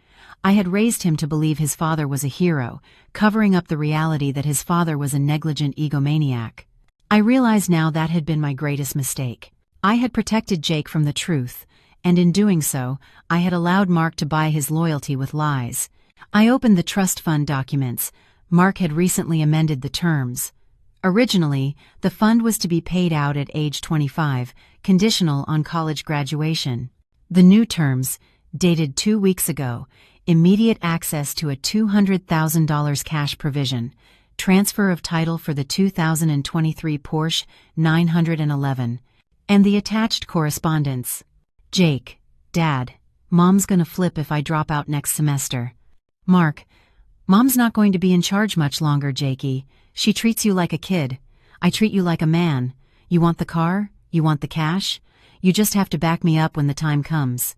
I had raised him to believe his father was a hero, covering up the reality that his father was a negligent egomaniac. I realize now that had been my greatest mistake. I had protected Jake from the truth, and in doing so, I had allowed Mark to buy his loyalty with lies. I opened the trust fund documents. Mark had recently amended the terms. Originally, the fund was to be paid out at age 25, conditional on college graduation. The new terms, dated 2 weeks ago, immediate access to a $200,000 cash provision, transfer of title for the 2023 Porsche 911, and the attached correspondence. Jake, Dad, Mom's gonna flip if I drop out next semester. Mark, Mom's not going to be in charge much longer, Jakey. She treats you like a kid. I treat you like a man. You want the car? You want the cash? You just have to back me up when the time comes.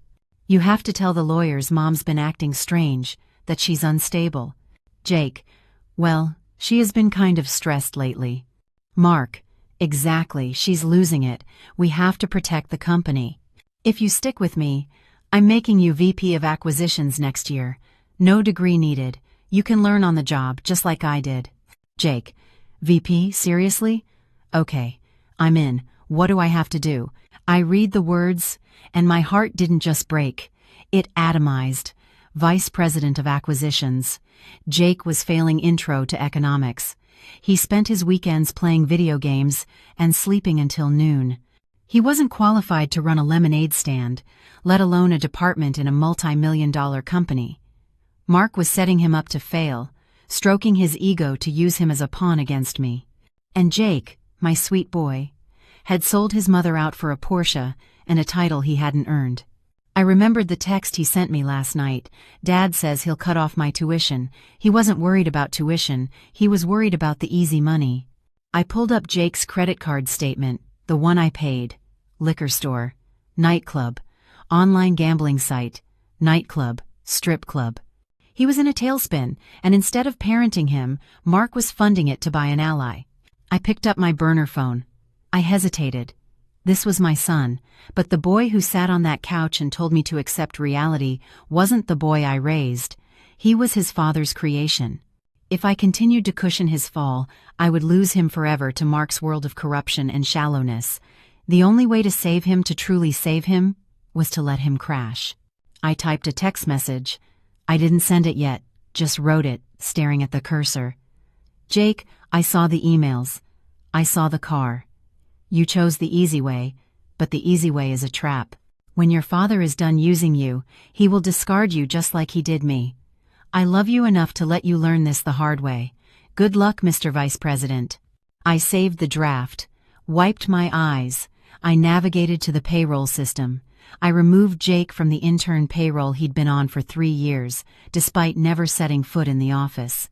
You have to tell the lawyers Mom's been acting strange, that she's unstable. Jake, well, she has been kind of stressed lately. Mark, exactly, she's losing it. We have to protect the company. If you stick with me, I'm making you VP of Acquisitions next year. No degree needed. You can learn on the job, just like I did. Jake, VP, seriously? Okay, I'm in. What do I have to do? I read the words, and my heart didn't just break. It atomized. Vice President of Acquisitions. Jake was failing intro to economics. He spent his weekends playing video games and sleeping until noon. He wasn't qualified to run a lemonade stand, let alone a department in a multi-million-dollar company. Mark was setting him up to fail, stroking his ego to use him as a pawn against me. And Jake, my sweet boy, had sold his mother out for a Porsche and a title he hadn't earned. I remembered the text he sent me last night. Dad says he'll cut off my tuition. He wasn't worried about tuition, he was worried about the easy money. I pulled up Jake's credit card statement, the one I paid. Liquor store, nightclub, online gambling site, nightclub, strip club. He was in a tailspin, and instead of parenting him, Mark was funding it to buy an ally. I picked up my burner phone. I hesitated. This was my son, but the boy who sat on that couch and told me to accept reality wasn't the boy I raised. He was his father's creation. If I continued to cushion his fall, I would lose him forever to Mark's world of corruption and shallowness. The only way to save him, to truly save him, was to let him crash. I typed a text message. I didn't send it yet, just wrote it, staring at the cursor. Jake, I saw the emails. I saw the car. You chose the easy way, but the easy way is a trap. When your father is done using you, he will discard you just like he did me. I love you enough to let you learn this the hard way. Good luck, Mr. Vice President. I saved the draft, wiped my eyes. I navigated to the payroll system. I removed Jake from the intern payroll he'd been on for 3 years, despite never setting foot in the office.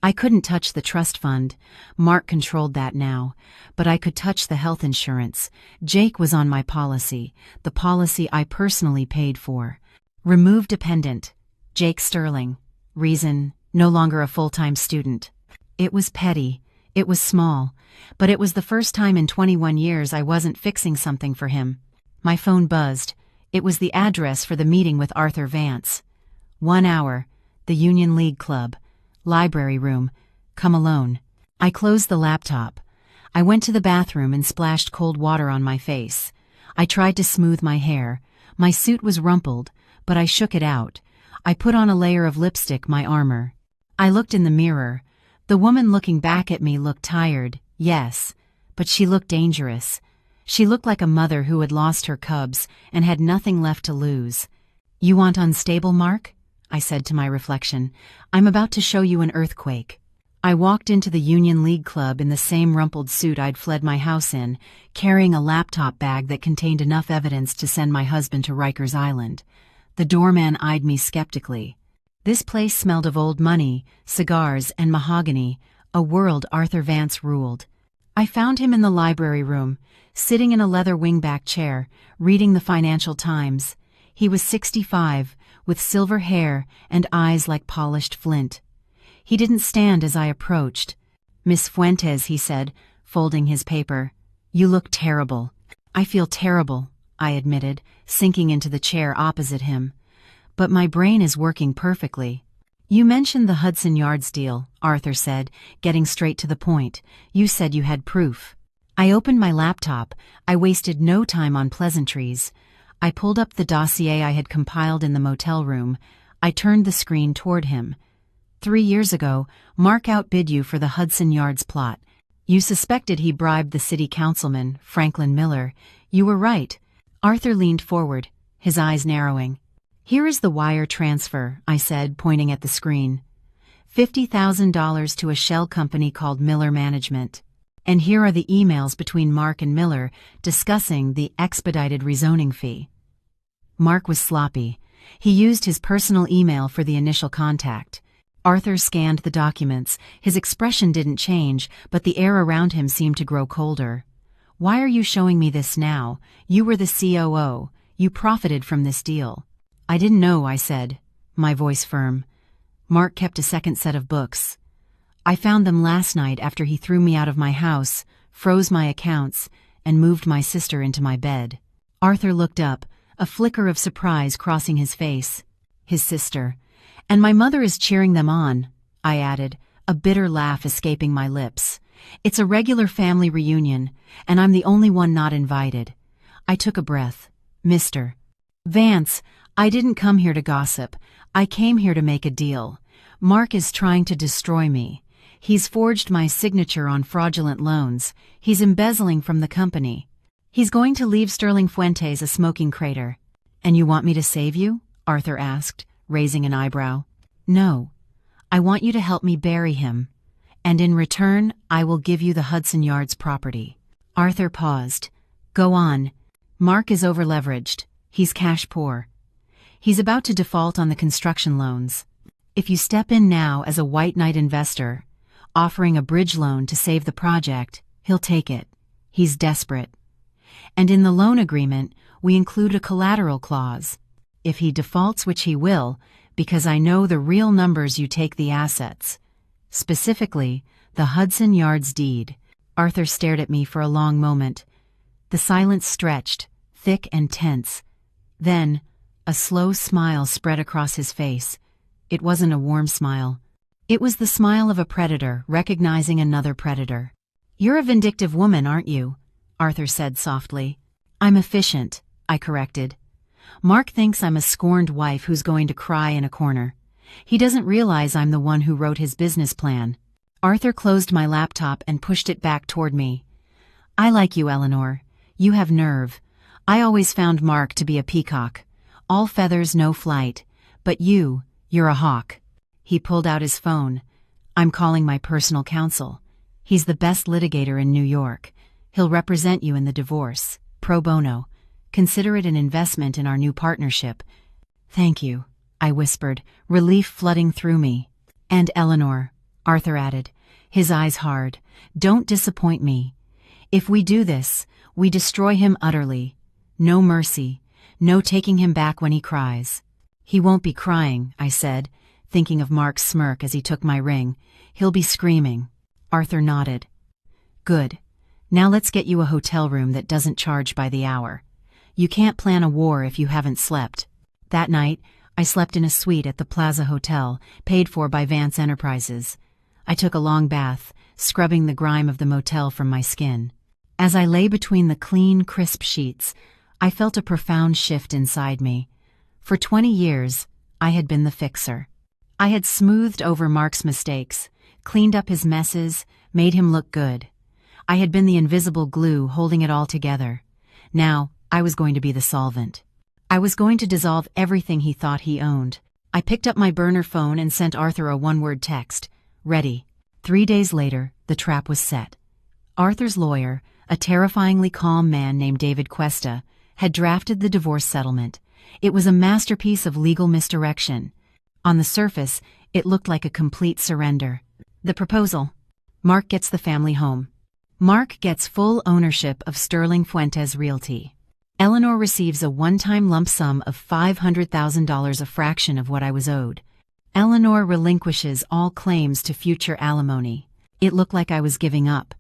I couldn't touch the trust fund. Mark controlled that now. But I could touch the health insurance. Jake was on my policy, the policy I personally paid for. Remove dependent. Jake Sterling. Reason, no longer a full-time student. It was petty. It was small. But it was the first time in 21 years I wasn't fixing something for him. My phone buzzed. It was the address for the meeting with Arthur Vance. 1 hour. The Union League Club. Library room. Come alone. I closed the laptop. I went to the bathroom and splashed cold water on my face. I tried to smooth my hair. My suit was rumpled, but I shook it out. I put on a layer of lipstick, my armor. I looked in the mirror. The woman looking back at me looked tired, yes, but she looked dangerous. She looked like a mother who had lost her cubs and had nothing left to lose. You want unstable, Mark? I said to my reflection. I'm about to show you an earthquake. I walked into the Union League Club in the same rumpled suit I'd fled my house in, carrying a laptop bag that contained enough evidence to send my husband to Rikers Island. The doorman eyed me skeptically. This place smelled of old money, cigars, and mahogany, a world Arthur Vance ruled. I found him in the library room, sitting in a leather wingback chair, reading the Financial Times. He was 65, with silver hair and eyes like polished flint. He didn't stand as I approached. Miss Fuentes, he said, folding his paper. You look terrible. I feel terrible, I admitted, sinking into the chair opposite him. But my brain is working perfectly. You mentioned the Hudson Yards deal, Arthur said, getting straight to the point. You said you had proof. I opened my laptop. I wasted no time on pleasantries. I pulled up the dossier I had compiled in the motel room. I turned the screen toward him. 3 years ago, Mark outbid you for the Hudson Yards plot. You suspected he bribed the city councilman, Franklin Miller. You were right. Arthur leaned forward, his eyes narrowing. Here is the wire transfer, I said, pointing at the screen. $50,000 to a shell company called Miller Management. And here are the emails between Mark and Miller discussing the expedited rezoning fee. Mark was sloppy. He used his personal email for the initial contact. Arthur scanned the documents. His expression didn't change, but the air around him seemed to grow colder. Why are you showing me this now? You were the COO. You profited from this deal. I didn't know, I said, my voice firm. Mark kept a second set of books. I found them last night after he threw me out of my house, froze my accounts, and moved my sister into my bed. Arthur looked up, a flicker of surprise crossing his face. His sister. And my mother is cheering them on, I added, a bitter laugh escaping my lips. It's a regular family reunion, and I'm the only one not invited. I took a breath. Mister. Vance, I didn't come here to gossip. I came here to make a deal. Mark is trying to destroy me. He's forged my signature on fraudulent loans. He's embezzling from the company. He's going to leave Sterling Fuentes a smoking crater. And you want me to save you? Arthur asked, raising an eyebrow. No. I want you to help me bury him. And in return, I will give you the Hudson Yards property. Arthur paused. Go on. Mark is overleveraged. He's cash poor. He's about to default on the construction loans. If you step in now as a white knight investor, offering a bridge loan to save the project, he'll take it. He's desperate. And in the loan agreement, we include a collateral clause. If he defaults, which he will, because I know the real numbers, you take the assets. Specifically, the Hudson Yards deed. Arthur stared at me for a long moment. The silence stretched, thick and tense. Then, a slow smile spread across his face. It wasn't a warm smile. It was the smile of a predator recognizing another predator. You're a vindictive woman, aren't you? Arthur said softly. I'm efficient, I corrected. Mark thinks I'm a scorned wife who's going to cry in a corner. He doesn't realize I'm the one who wrote his business plan. Arthur closed my laptop and pushed it back toward me. I like you, Eleanor. You have nerve. I always found Mark to be a peacock. All feathers, no flight. But you're a hawk. He pulled out his phone. I'm calling my personal counsel. He's the best litigator in New York. He'll represent you in the divorce. Pro bono. Consider it an investment in our new partnership. Thank you, I whispered, relief flooding through me. And Eleanor, Arthur added, his eyes hard, don't disappoint me. If we do this, we destroy him utterly. No mercy, no taking him back when he cries. He won't be crying, I said, thinking of Mark's smirk as he took my ring. He'll be screaming. Arthur nodded. Good. Now let's get you a hotel room that doesn't charge by the hour. You can't plan a war if you haven't slept. That night, I slept in a suite at the Plaza Hotel, paid for by Vance Enterprises. I took a long bath, scrubbing the grime of the motel from my skin. As I lay between the clean, crisp sheets, I felt a profound shift inside me. For 20 years, I had been the fixer. I had smoothed over Mark's mistakes, cleaned up his messes, made him look good. I had been the invisible glue holding it all together. Now, I was going to be the solvent. I was going to dissolve everything he thought he owned. I picked up my burner phone and sent Arthur a one-word text. Ready. 3 days later, the trap was set. Arthur's lawyer, a terrifyingly calm man named David Cuesta, had drafted the divorce settlement. It was a masterpiece of legal misdirection. On the surface, it looked like a complete surrender. The proposal. Mark gets the family home. Mark gets full ownership of Sterling Fuentes Realty. Eleanor receives a one-time lump sum of $500,000, a fraction of what I was owed. Eleanor relinquishes all claims to future alimony. It looked like I was giving up.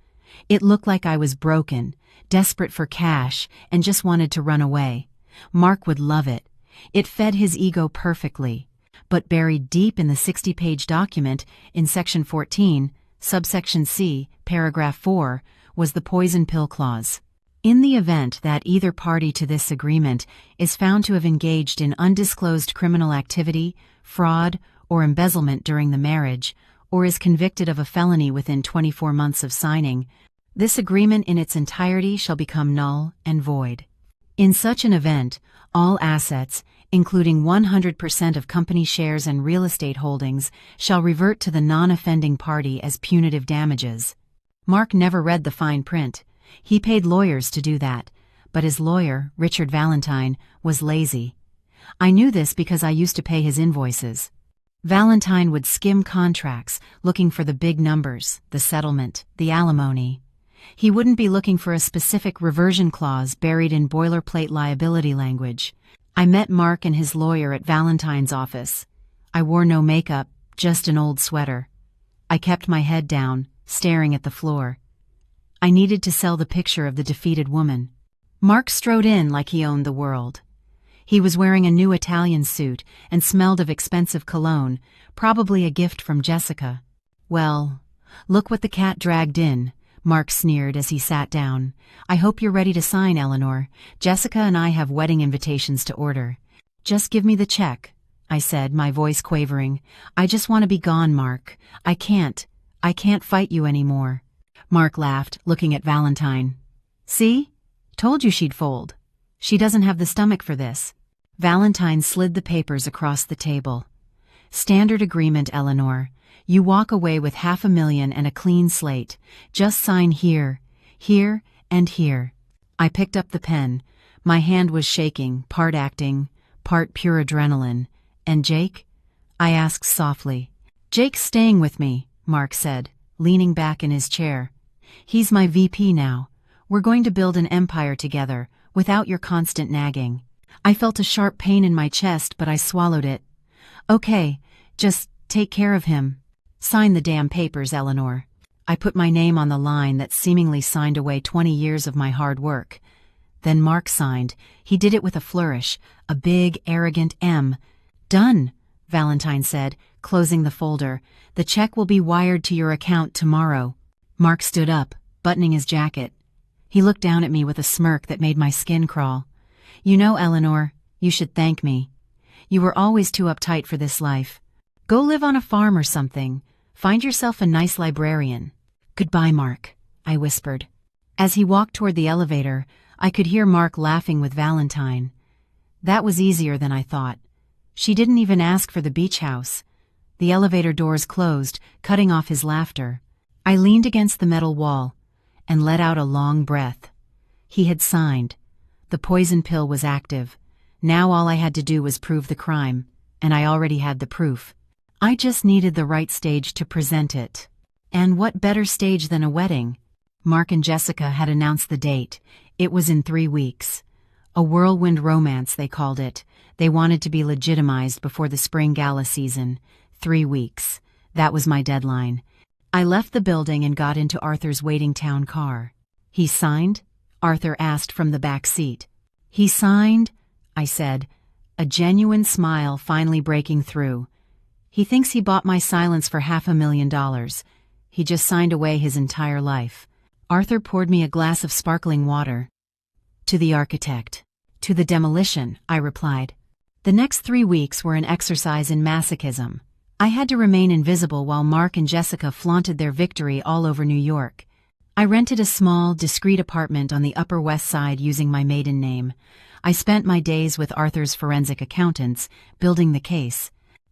It looked like I was broken, desperate for cash, and just wanted to run away. Mark would love it. It fed his ego perfectly. But buried deep in the 60-page document, in Section 14, subsection C, paragraph 4, was the poison pill clause. In the event that either party to this agreement is found to have engaged in undisclosed criminal activity, fraud, or embezzlement during the marriage, or is convicted of a felony within 24 months of signing, this agreement in its entirety shall become null and void. In such an event, all assets, including 100% of company shares and real estate holdings, shall revert to the non-offending party as punitive damages. Mark never read the fine print. He paid lawyers to do that, but his lawyer, Richard Valentine, was lazy. I knew this because I used to pay his invoices. Valentine would skim contracts, looking for the big numbers, the settlement, the alimony. He wouldn't be looking for a specific reversion clause buried in boilerplate liability language. I met Mark and his lawyer at Valentine's office. I wore no makeup, just an old sweater. I kept my head down, staring at the floor. I needed to sell the picture of the defeated woman. Mark strode in like he owned the world. He was wearing a new Italian suit and smelled of expensive cologne, probably a gift from Jessica. Well, look what the cat dragged in. Mark sneered as he sat down. "I hope you're ready to sign, Eleanor. Jessica and I have wedding invitations to order." "Just give me the check," I said, my voice quavering. "I just want to be gone, Mark. I can't fight you anymore." Mark laughed, looking at Valentine. "See? Told you she'd fold. She doesn't have the stomach for this." Valentine slid the papers across the table. "Standard agreement, Eleanor. You walk away with $500,000 and a clean slate. Just sign here, here, and here." I picked up the pen. My hand was shaking, part acting, part pure adrenaline. "And Jake?" I asked softly. "Jake's staying with me," Mark said, leaning back in his chair. "He's my VP now. We're going to build an empire together, without your constant nagging." I felt a sharp pain in my chest, but I swallowed it. "Okay, just take care of him. Sign the damn papers, Eleanor." I put my name on the line that seemingly signed away 20 years of my hard work. Then Mark signed. He did it with a flourish, a big, arrogant M. "Done," Valentine said, closing the folder. "The check will be wired to your account tomorrow." Mark stood up, buttoning his jacket. He looked down at me with a smirk that made my skin crawl. "You know, Eleanor, you should thank me. You were always too uptight for this life. Go live on a farm or something. Find yourself a nice librarian." "Goodbye, Mark," I whispered. As he walked toward the elevator, I could hear Mark laughing with Valentine. That was easier than I thought. She didn't even ask for the beach house. The elevator doors closed, cutting off his laughter. I leaned against the metal wall and let out a long breath. He had signed. The poison pill was active. Now all I had to do was prove the crime, and I already had the proof. I just needed the right stage to present it. And what better stage than a wedding? Mark and Jessica had announced the date. It was in 3 weeks. A whirlwind romance, they called it. They wanted to be legitimized before the spring gala season. 3 weeks. That was my deadline. I left the building and got into Arthur's waiting town car. "He signed?" Arthur asked from the back seat. "He signed," I said, a genuine smile finally breaking through. "He thinks he bought my silence for $500,000. He just signed away his entire life." Arthur poured me a glass of sparkling water. "To the architect." "To the demolition," I replied. The next 3 weeks were an exercise in masochism. I had to remain invisible while Mark and Jessica flaunted their victory all over New York. I rented a small, discreet apartment on the Upper West Side using my maiden name. I spent my days with Arthur's forensic accountants, building the case.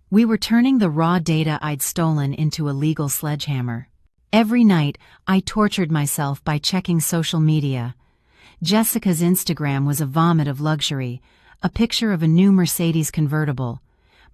We were turning the raw data I'd stolen into a legal sledgehammer. Every night, I tortured myself by checking social media. Jessica's Instagram was a vomit of luxury, a picture of a new Mercedes convertible.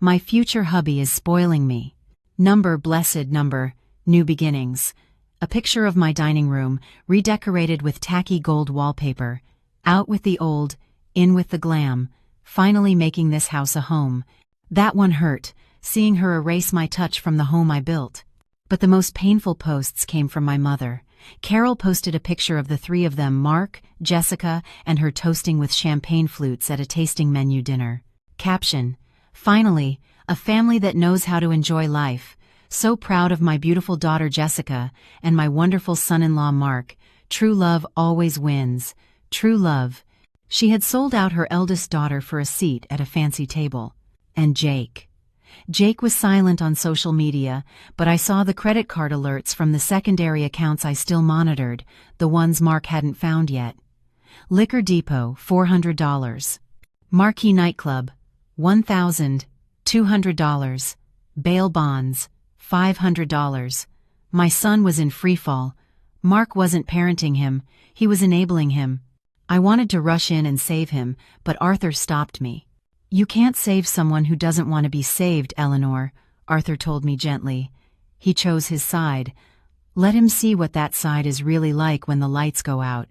My future hubby is spoiling me. Blessed number, new beginnings. A picture of my dining room, redecorated with tacky gold wallpaper. Out with the old, in with the glam, finally making this house a home. That one hurt, seeing her erase my touch from the home I built. But the most painful posts came from my mother. Carol posted a picture of the 3 of them, Mark, Jessica, and her toasting with champagne flutes at a tasting menu dinner. Caption: "Finally, a family that knows how to enjoy life. So proud of my beautiful daughter Jessica and my wonderful son-in-law Mark. True love always wins. True love." She had sold out her eldest daughter for a seat at a fancy table. And Jake. Jake was silent on social media, but I saw the credit card alerts from the secondary accounts I still monitored, the ones Mark hadn't found yet. Liquor Depot, $400. Marquee Nightclub, $1,200. Bail bonds, $500. My son was in freefall. Mark wasn't parenting him, he was enabling him. I wanted to rush in and save him, but Arthur stopped me. "You can't save someone who doesn't want to be saved, Eleanor," Arthur told me gently. He chose his side. Let him see what that side is really like when the lights go out.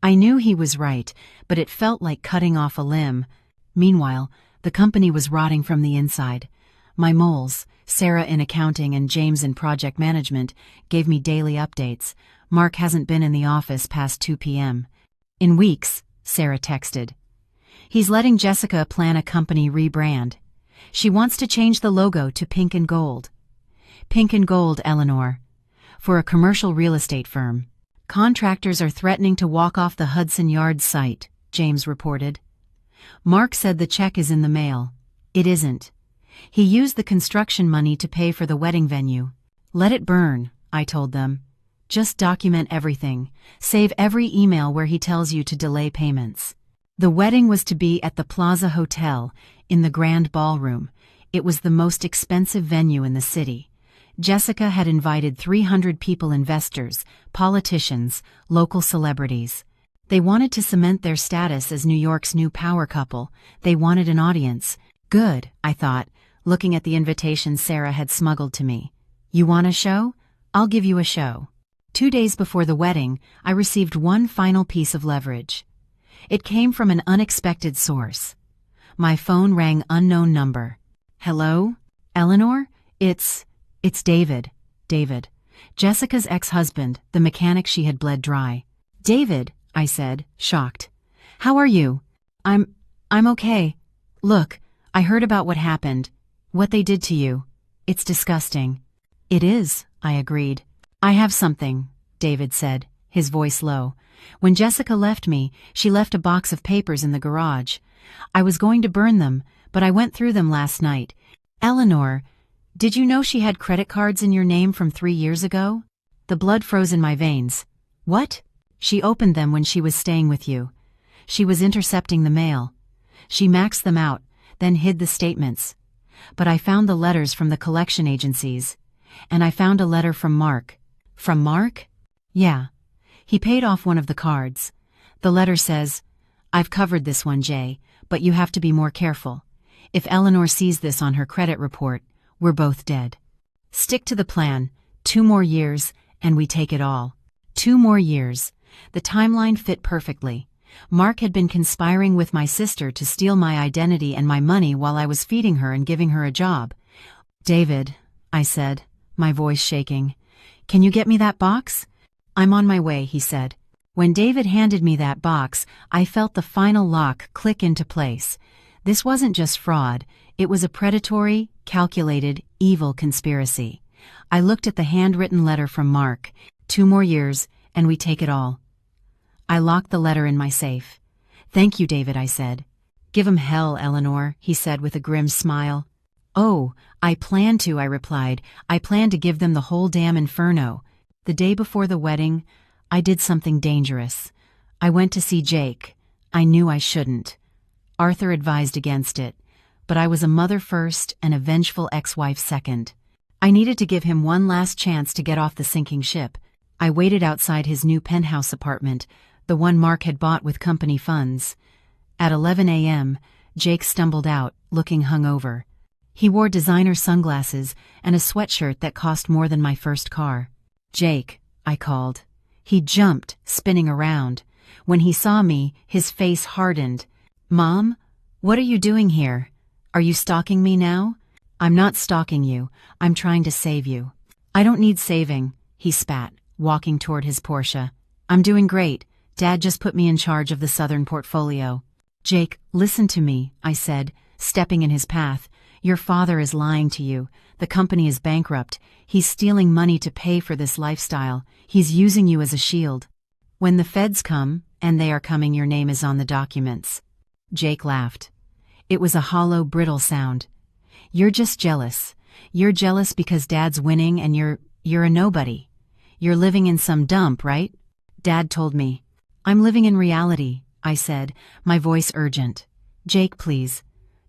I knew he was right, but it felt like cutting off a limb. Meanwhile, the company was rotting from the inside. My moles, Sarah in accounting and James in project management, gave me daily updates. Mark hasn't been in the office past 2 p.m. "In weeks," Sarah texted. "He's letting Jessica plan a company rebrand. She wants to change the logo to pink and gold." "Pink and gold, Eleanor. For a commercial real estate firm." Contractors are threatening to walk off the Hudson Yards site, James reported. Mark said the check is in the mail. It isn't. He used the construction money to pay for the wedding venue. Let it burn, I told them. Just document everything. Save every email where he tells you to delay payments. The wedding was to be at the Plaza Hotel, in the Grand Ballroom. It was the most expensive venue in the city. Jessica had invited 300 people, investors, politicians, local celebrities. They wanted to cement their status as New York's new power couple. They wanted an audience. Good, I thought, looking at the invitation Sarah had smuggled to me. You want a show? I'll give you a show. 2 days before the wedding, I received one final piece of leverage. It came from an unexpected source. My phone rang, unknown number. Hello? Eleanor? It's David. David. Jessica's ex-husband, the mechanic she had bled dry. David, I said, shocked. How are you? I'm okay. Look, I heard about what happened. What they did to you. It's disgusting. It is, I agreed. I have something, David said, his voice low. When Jessica left me, she left a box of papers in the garage. I was going to burn them, but I went through them last night. Eleanor, did you know she had credit cards in your name from 3 years ago? The blood froze in my veins. What? She opened them when she was staying with you. She was intercepting the mail. She maxed them out, then hid the statements. But I found the letters from the collection agencies. And I found a letter from Mark. From Mark? Yeah. He paid off one of the cards. The letter says, I've covered this one, Jay, but you have to be more careful. If Eleanor sees this on her credit report, we're both dead. Stick to the plan. 2 more years, and we take it all. 2 more years. The timeline fit perfectly. Mark had been conspiring with my sister to steal my identity and my money while I was feeding her and giving her a job. David, I said, my voice shaking, can you get me that box? I'm on my way, he said. When David handed me that box, I felt the final lock click into place. This wasn't just fraud, it was a predatory, calculated, evil conspiracy. I looked at the handwritten letter from Mark. 2 more years, and we take it all. I locked the letter in my safe. Thank you, David, I said. Give 'em hell, Eleanor, he said with a grim smile. Oh, I plan to, I replied. I plan to give them the whole damn inferno. The day before the wedding, I did something dangerous. I went to see Jake. I knew I shouldn't. Arthur advised against it, but I was a mother first and a vengeful ex-wife second. I needed to give him one last chance to get off the sinking ship. I waited outside his new penthouse apartment, the one Mark had bought with company funds. At 11 a.m., Jake stumbled out, looking hungover. He wore designer sunglasses and a sweatshirt that cost more than my first car. Jake, I called. He jumped, spinning around. When he saw me, his face hardened. Mom, what are you doing here? Are you stalking me now? I'm not stalking you. I'm trying to save you. I don't need saving, he spat, walking toward his Porsche. I'm doing great. Dad just put me in charge of the Southern portfolio. Jake, listen to me, I said, stepping in his path. Your father is lying to you. The company is bankrupt. He's stealing money to pay for this lifestyle. He's using you as a shield. When the feds come, and they are coming, your name is on the documents. Jake laughed. It was a hollow, brittle sound. You're just jealous. You're jealous because Dad's winning and you're a nobody. You're living in some dump, right? Dad told me. I'm living in reality, I said, my voice urgent. Jake, please.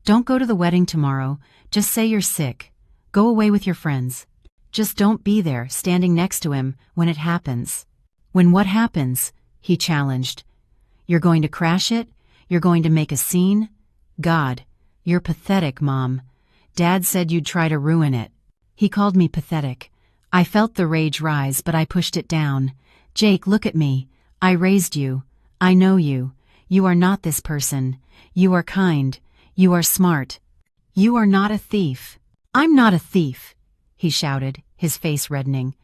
Don't go to the wedding tomorrow. Just say you're sick. Go away with your friends. Just don't be there, standing next to him, when it happens. When what happens? He challenged. You're going to crash it? You're going to make a scene? God, you're pathetic, Mom. Dad said you'd try to ruin it. He called me pathetic. I felt the rage rise, but I pushed it down. Jake, look at me. I raised you. I know you. You are not this person. You are kind. You are smart. You are not a thief. I'm not a thief, he shouted, his face reddening.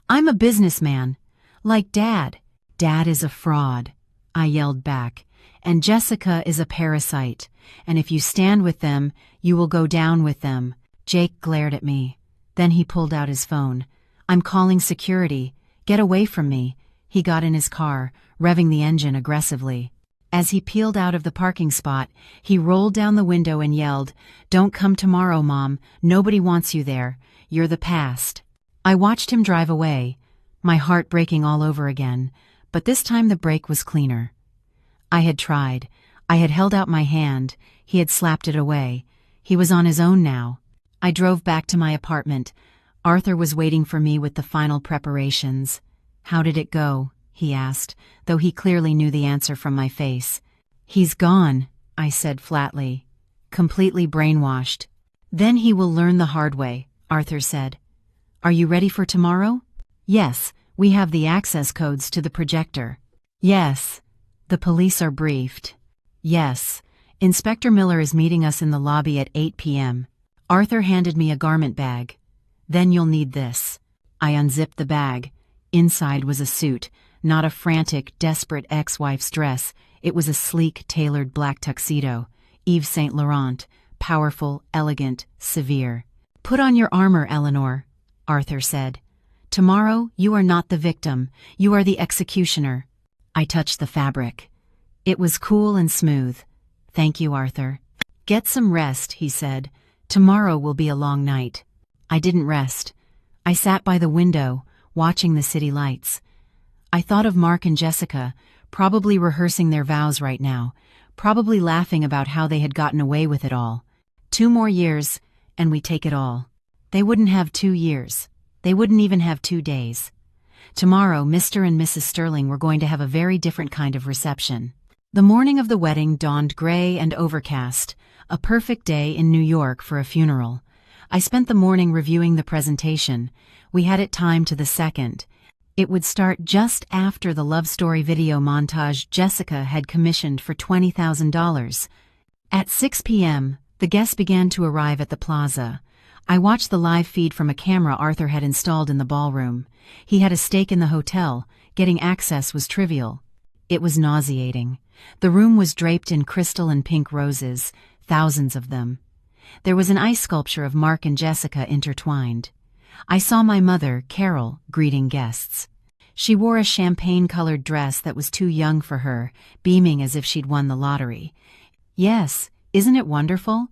I'm a businessman. Like Dad. Dad is a fraud, I yelled back. And Jessica is a parasite. And if you stand with them, you will go down with them. Jake glared at me. Then he pulled out his phone. I'm calling security. Get away from me. He got in his car, revving the engine aggressively. As he peeled out of the parking spot, he rolled down the window and yelled, "Don't come tomorrow, Mom. Nobody wants you there. You're the past." I watched him drive away, my heart breaking all over again, but this time the brake was cleaner. I had tried. I had held out my hand. He had slapped it away. He was on his own now. I drove back to my apartment. Arthur was waiting for me with the final preparations. "How did it go?" he asked, though he clearly knew the answer from my face. "He's gone," I said flatly. "Completely brainwashed." "Then he will learn the hard way," Arthur said. "Are you ready for tomorrow?" "Yes, we have the access codes to the projector." "Yes." "The police are briefed." "Yes. Inspector Miller is meeting us in the lobby at 8 p.m. Arthur handed me a garment bag. "Then you'll need this." I unzipped the bag. Inside was a suit, not a frantic, desperate ex-wife's dress. It was a sleek, tailored black tuxedo. Yves Saint Laurent, powerful, elegant, severe. "Put on your armor, Eleanor," Arthur said. "Tomorrow, you are not the victim. You are the executioner." I touched the fabric. It was cool and smooth. "Thank you, Arthur." "Get some rest," he said. "Tomorrow will be a long night." I didn't rest. I sat by the window, watching the city lights. I thought of Mark and Jessica, probably rehearsing their vows right now, probably laughing about how they had gotten away with it all. 2 more years, and we take it all. They wouldn't have 2 years. They wouldn't even have 2 days. Tomorrow, Mr. and Mrs. Sterling were going to have a very different kind of reception. The morning of the wedding dawned gray and overcast, a perfect day in New York for a funeral. I spent the morning reviewing the presentation. We had it timed to the second. It would start just after the love story video montage Jessica had commissioned for $20,000. At 6 p.m., the guests began to arrive at the plaza. I watched the live feed from a camera Arthur had installed in the ballroom. He had a stake in the hotel. Getting access was trivial. It was nauseating. The room was draped in crystal and pink roses, thousands of them. There was an ice sculpture of Mark and Jessica intertwined. I saw my mother, Carol, greeting guests. She wore a champagne-colored dress that was too young for her, beaming as if she'd won the lottery. "Yes, isn't it wonderful?"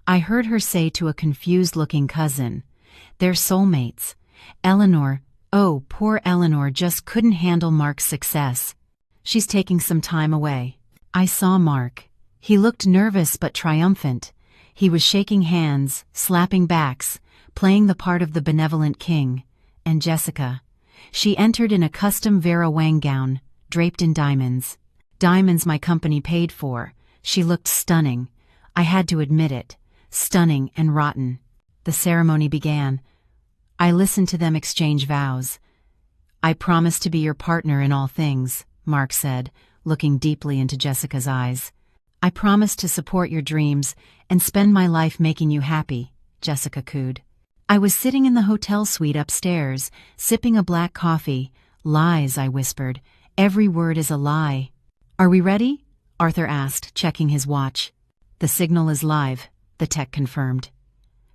I heard her say to a confused-looking cousin. "They're soulmates. Eleanor, oh, poor Eleanor just couldn't handle Mark's success. She's taking some time away." I saw Mark. He looked nervous but triumphant. He was shaking hands, slapping backs, playing the part of the benevolent king. And Jessica. She entered in a custom Vera Wang gown, draped in diamonds. Diamonds my company paid for. She looked stunning. I had to admit it. Stunning and rotten. The ceremony began. I listened to them exchange vows. "I promise to be your partner in all things," Mark said, looking deeply into Jessica's eyes. "I promise to support your dreams and spend my life making you happy," Jessica cooed. I was sitting in the hotel suite upstairs, sipping a black coffee. "Lies," I whispered. "Every word is a lie." "Are we ready?" Arthur asked, checking his watch. "The signal is live," the tech confirmed.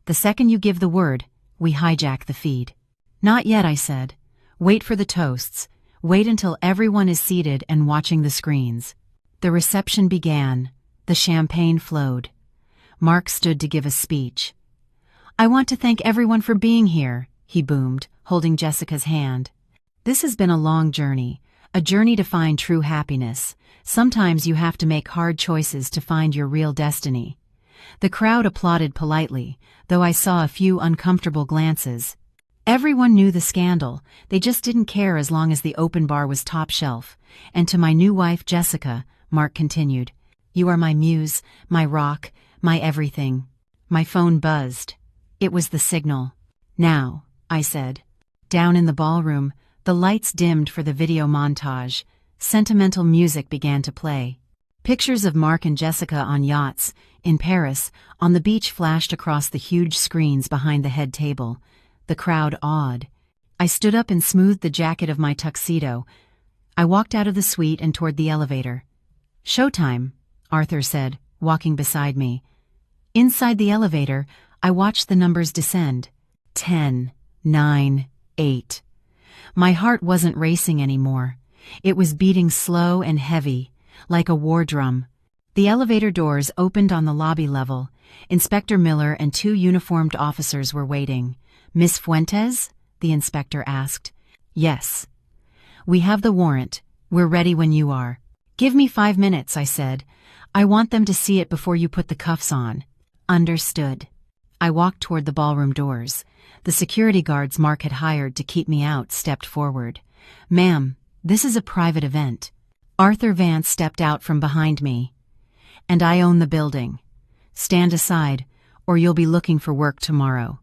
"The second you give the word, we hijack the feed." "Not yet," I said. "Wait for the toasts. Wait until everyone is seated and watching the screens." The reception began. The champagne flowed. Mark stood to give a speech. "I want to thank everyone for being here," he boomed, holding Jessica's hand. "This has been a long journey, a journey to find true happiness. Sometimes you have to make hard choices to find your real destiny." The crowd applauded politely, though I saw a few uncomfortable glances. Everyone knew the scandal. They just didn't care as long as the open bar was top shelf. And to my new wife, Jessica, Mark continued, "You are my muse, my rock, my everything." My phone buzzed. It was the signal. "Now," I said. Down in the ballroom, the lights dimmed for the video montage. Sentimental music began to play. Pictures of Mark and Jessica on yachts, in Paris, on the beach flashed across the huge screens behind the head table. The crowd awed. I stood up and smoothed the jacket of my tuxedo. I walked out of the suite and toward the elevator. "Showtime," Arthur said, walking beside me. Inside the elevator, I watched the numbers descend. 10, 9, 8. My heart wasn't racing anymore. It was beating slow and heavy, like a war drum. The elevator doors opened on the lobby level. Inspector Miller and 2 uniformed officers were waiting. "Miss Fuentes?" the inspector asked. "Yes." "We have the warrant. We're ready when you are." "Give me 5 minutes," I said. "I want them to see it before you put the cuffs on." "Understood." I walked toward the ballroom doors. The security guards Mark had hired to keep me out stepped forward. "Ma'am, this is a private event." Arthur Vance stepped out from behind me. "And I own the building. Stand aside, or you'll be looking for work tomorrow."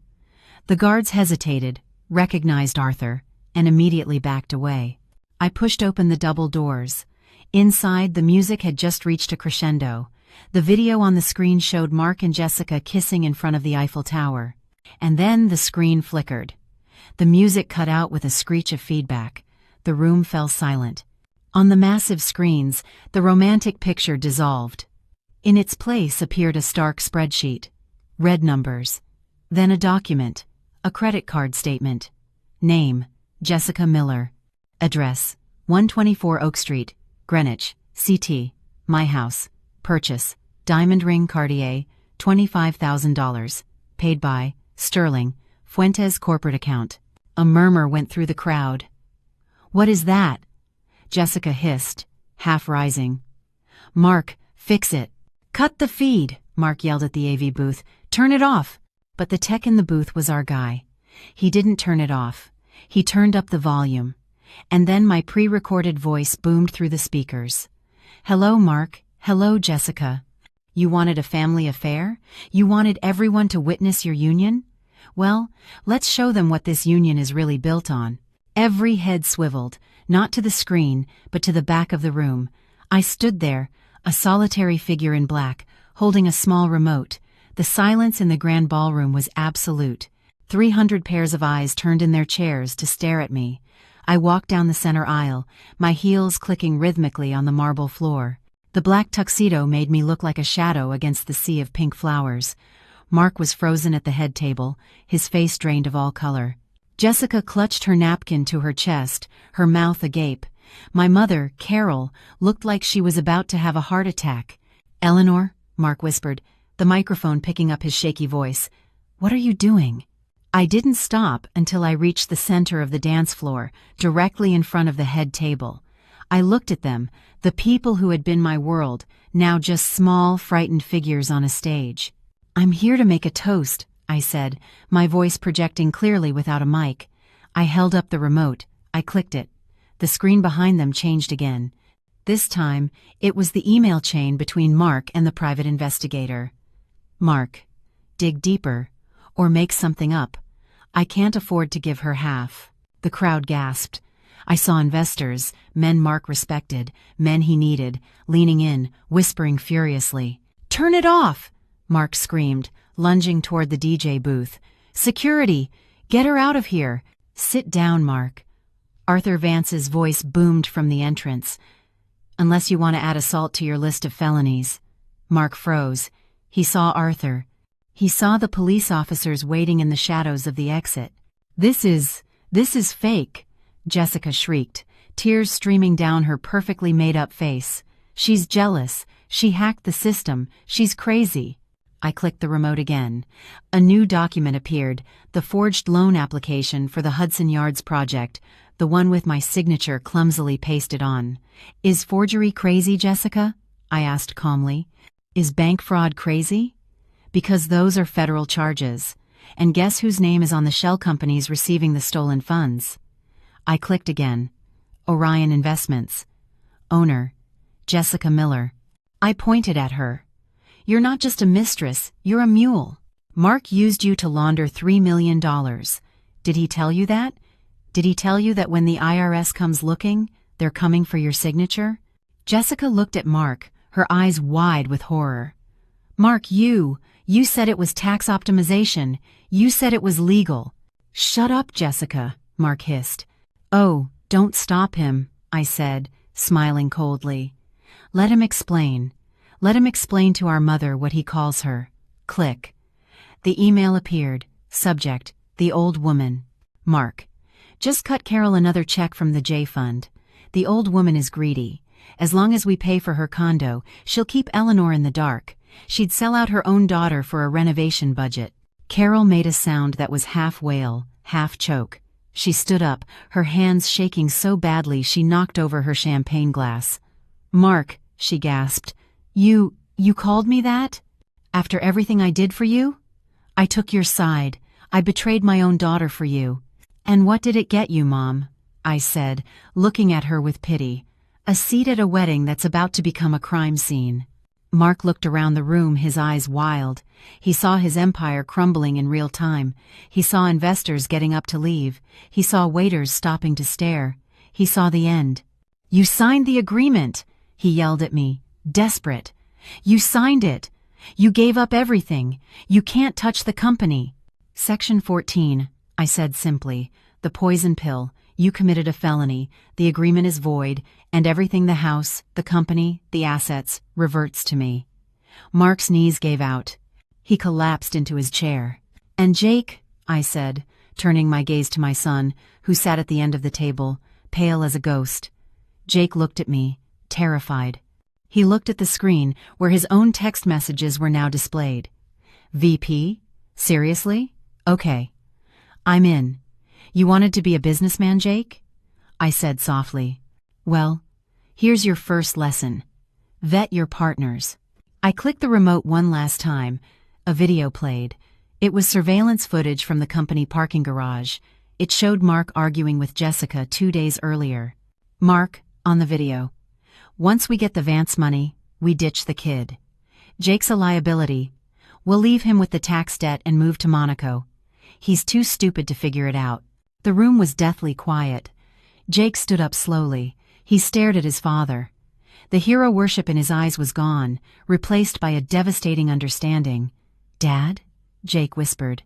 The guards hesitated, recognized Arthur, and immediately backed away. I pushed open the double doors. Inside, the music had just reached a crescendo. The video on the screen showed Mark and Jessica kissing in front of the Eiffel Tower. And then the screen flickered. The music cut out with a screech of feedback. The room fell silent. On the massive screens, the romantic picture dissolved. In its place appeared a stark spreadsheet. Red numbers. Then a document. A credit card statement. Name: Jessica Miller. Address: 124 Oak Street, Greenwich, CT. My house. Purchase: diamond ring Cartier, $25,000. Paid by Sterling, Fuentes corporate account. A murmur went through the crowd. "What is that?" Jessica hissed, half rising. "Mark, fix it." "Cut the feed," Mark yelled at the AV booth. "Turn it off." But the tech in the booth was our guy. He didn't turn it off. He turned up the volume. And then my pre-recorded voice boomed through the speakers. "Hello, Mark. Hello, Jessica. You wanted a family affair? You wanted everyone to witness your union? Well, let's show them what this union is really built on." Every head swiveled, not to the screen, but to the back of the room. I stood there, a solitary figure in black, holding a small remote. The silence in the grand ballroom was absolute. 300 pairs of eyes turned in their chairs to stare at me. I walked down the center aisle, my heels clicking rhythmically on the marble floor. The black tuxedo made me look like a shadow against the sea of pink flowers. Mark was frozen at the head table, his face drained of all color. Jessica clutched her napkin to her chest, her mouth agape. My mother, Carol, looked like she was about to have a heart attack. "Eleanor," Mark whispered, the microphone picking up his shaky voice. "What are you doing?" I didn't stop until I reached the center of the dance floor, directly in front of the head table. I looked at them, the people who had been my world, now just small, frightened figures on a stage. "I'm here to make a toast," I said, my voice projecting clearly without a mic. I held up the remote. I clicked it. The screen behind them changed again. This time, it was the email chain between Mark and the private investigator. "Mark, dig deeper, or make something up. I can't afford to give her half." The crowd gasped. I saw investors, men Mark respected, men he needed, leaning in, whispering furiously. "Turn it off!" Mark screamed, lunging toward the DJ booth. "Security! Get her out of here!" "Sit down, Mark." Arthur Vance's voice boomed from the entrance. "Unless you want to add assault to your list of felonies." Mark froze. He saw Arthur. He saw the police officers waiting in the shadows of the exit. This is fake," Jessica shrieked, tears streaming down her perfectly made-up face. "She's jealous. She hacked the system. She's crazy." I clicked the remote again. A new document appeared, the forged loan application for the Hudson Yards project, the one with my signature clumsily pasted on. "Is forgery crazy, Jessica?" I asked calmly. "Is bank fraud crazy? Because those are federal charges. And guess whose name is on the shell companies receiving the stolen funds?" I clicked again. Orion Investments. Owner: Jessica Miller. I pointed at her. "You're not just a mistress, you're a mule. Mark used you to launder $3 million. Did he tell you that? Did he tell you that when the IRS comes looking, they're coming for your signature?" Jessica looked at Mark, her eyes wide with horror. "Mark, you said it was tax optimization. You said it was legal." "Shut up, Jessica," Mark hissed. "Oh, don't stop him," I said, smiling coldly. "Let him explain. Let him explain to our mother what he calls her." Click. The email appeared. Subject: the old woman. Mark: "Just cut Carol another check from the J Fund." The old woman is greedy. As long as we pay for her condo, she'll keep Eleanor in the dark. She'd sell out her own daughter for a renovation budget. Carol made a sound that was half wail, half choke. She stood up, her hands shaking so badly she knocked over her champagne glass. "Mark," she gasped, You called me that? After everything I did for you? I took your side. I betrayed my own daughter for you. And what did it get you, Mom?" I said, looking at her with pity. "A seat at a wedding that's about to become a crime scene." Mark looked around the room, his eyes wild. He saw his empire crumbling in real time. He saw investors getting up to leave. He saw waiters stopping to stare. He saw the end. "You signed the agreement!" he yelled at me, desperate. "You signed it! You gave up everything! You can't touch the company!" "Section 14, I said simply. "The poison pill. You committed a felony. The agreement is void, and everything, the house, the company, the assets, reverts to me." Mark's knees gave out. He collapsed into his chair. "And Jake," I said, turning my gaze to my son, who sat at the end of the table, pale as a ghost. Jake looked at me, terrified. He looked at the screen, where his own text messages were now displayed. "VP? Seriously? Okay. I'm in. You wanted to be a businessman, Jake?" I said softly. "Well, here's your first lesson. Vet your partners." I clicked the remote one last time. A video played. It was surveillance footage from the company parking garage. It showed Mark arguing with Jessica 2 days earlier. Mark, on the video: "Once we get the Vance money, we ditch the kid. Jake's a liability. We'll leave him with the tax debt and move to Monaco. He's too stupid to figure it out." The room was deathly quiet. Jake stood up slowly. He stared at his father. The hero worship in his eyes was gone, replaced by a devastating understanding. "Dad?" Jake whispered.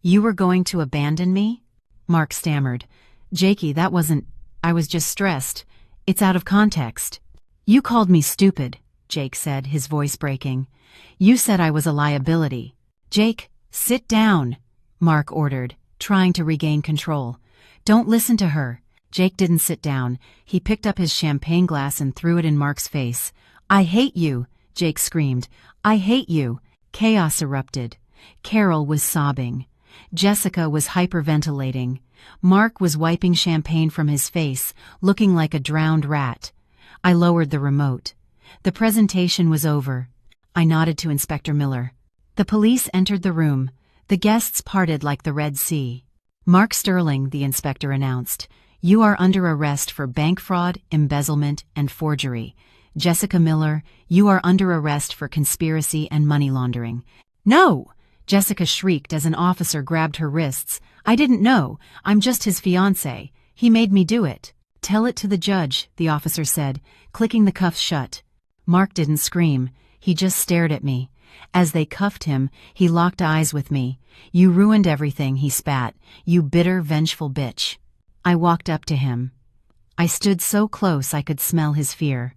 "You were going to abandon me?" Mark stammered. "Jakey, that wasn't... I was just stressed. It's out of context." "You called me stupid," Jake said, his voice breaking. "You said I was a liability." "Jake, sit down," Mark ordered, trying to regain control. "Don't listen to her." Jake didn't sit down. He picked up his champagne glass and threw it in Mark's face. "I hate you," Jake screamed. "I hate you." Chaos erupted. Carol was sobbing. Jessica was hyperventilating. Mark was wiping champagne from his face, looking like a drowned rat. I lowered the remote. The presentation was over. I nodded to Inspector Miller. The police entered the room. The guests parted like the Red Sea. "Mark Sterling," the inspector announced. "You are under arrest for bank fraud, embezzlement, and forgery. Jessica Miller, you are under arrest for conspiracy and money laundering." "No!" Jessica shrieked as an officer grabbed her wrists. "I didn't know. I'm just his fiancée. He made me do it." "Tell it to the judge," the officer said, clicking the cuffs shut. Mark didn't scream. He just stared at me. As they cuffed him, he locked eyes with me. "You ruined everything," he spat. "You bitter, vengeful bitch." I walked up to him. I stood so close I could smell his fear.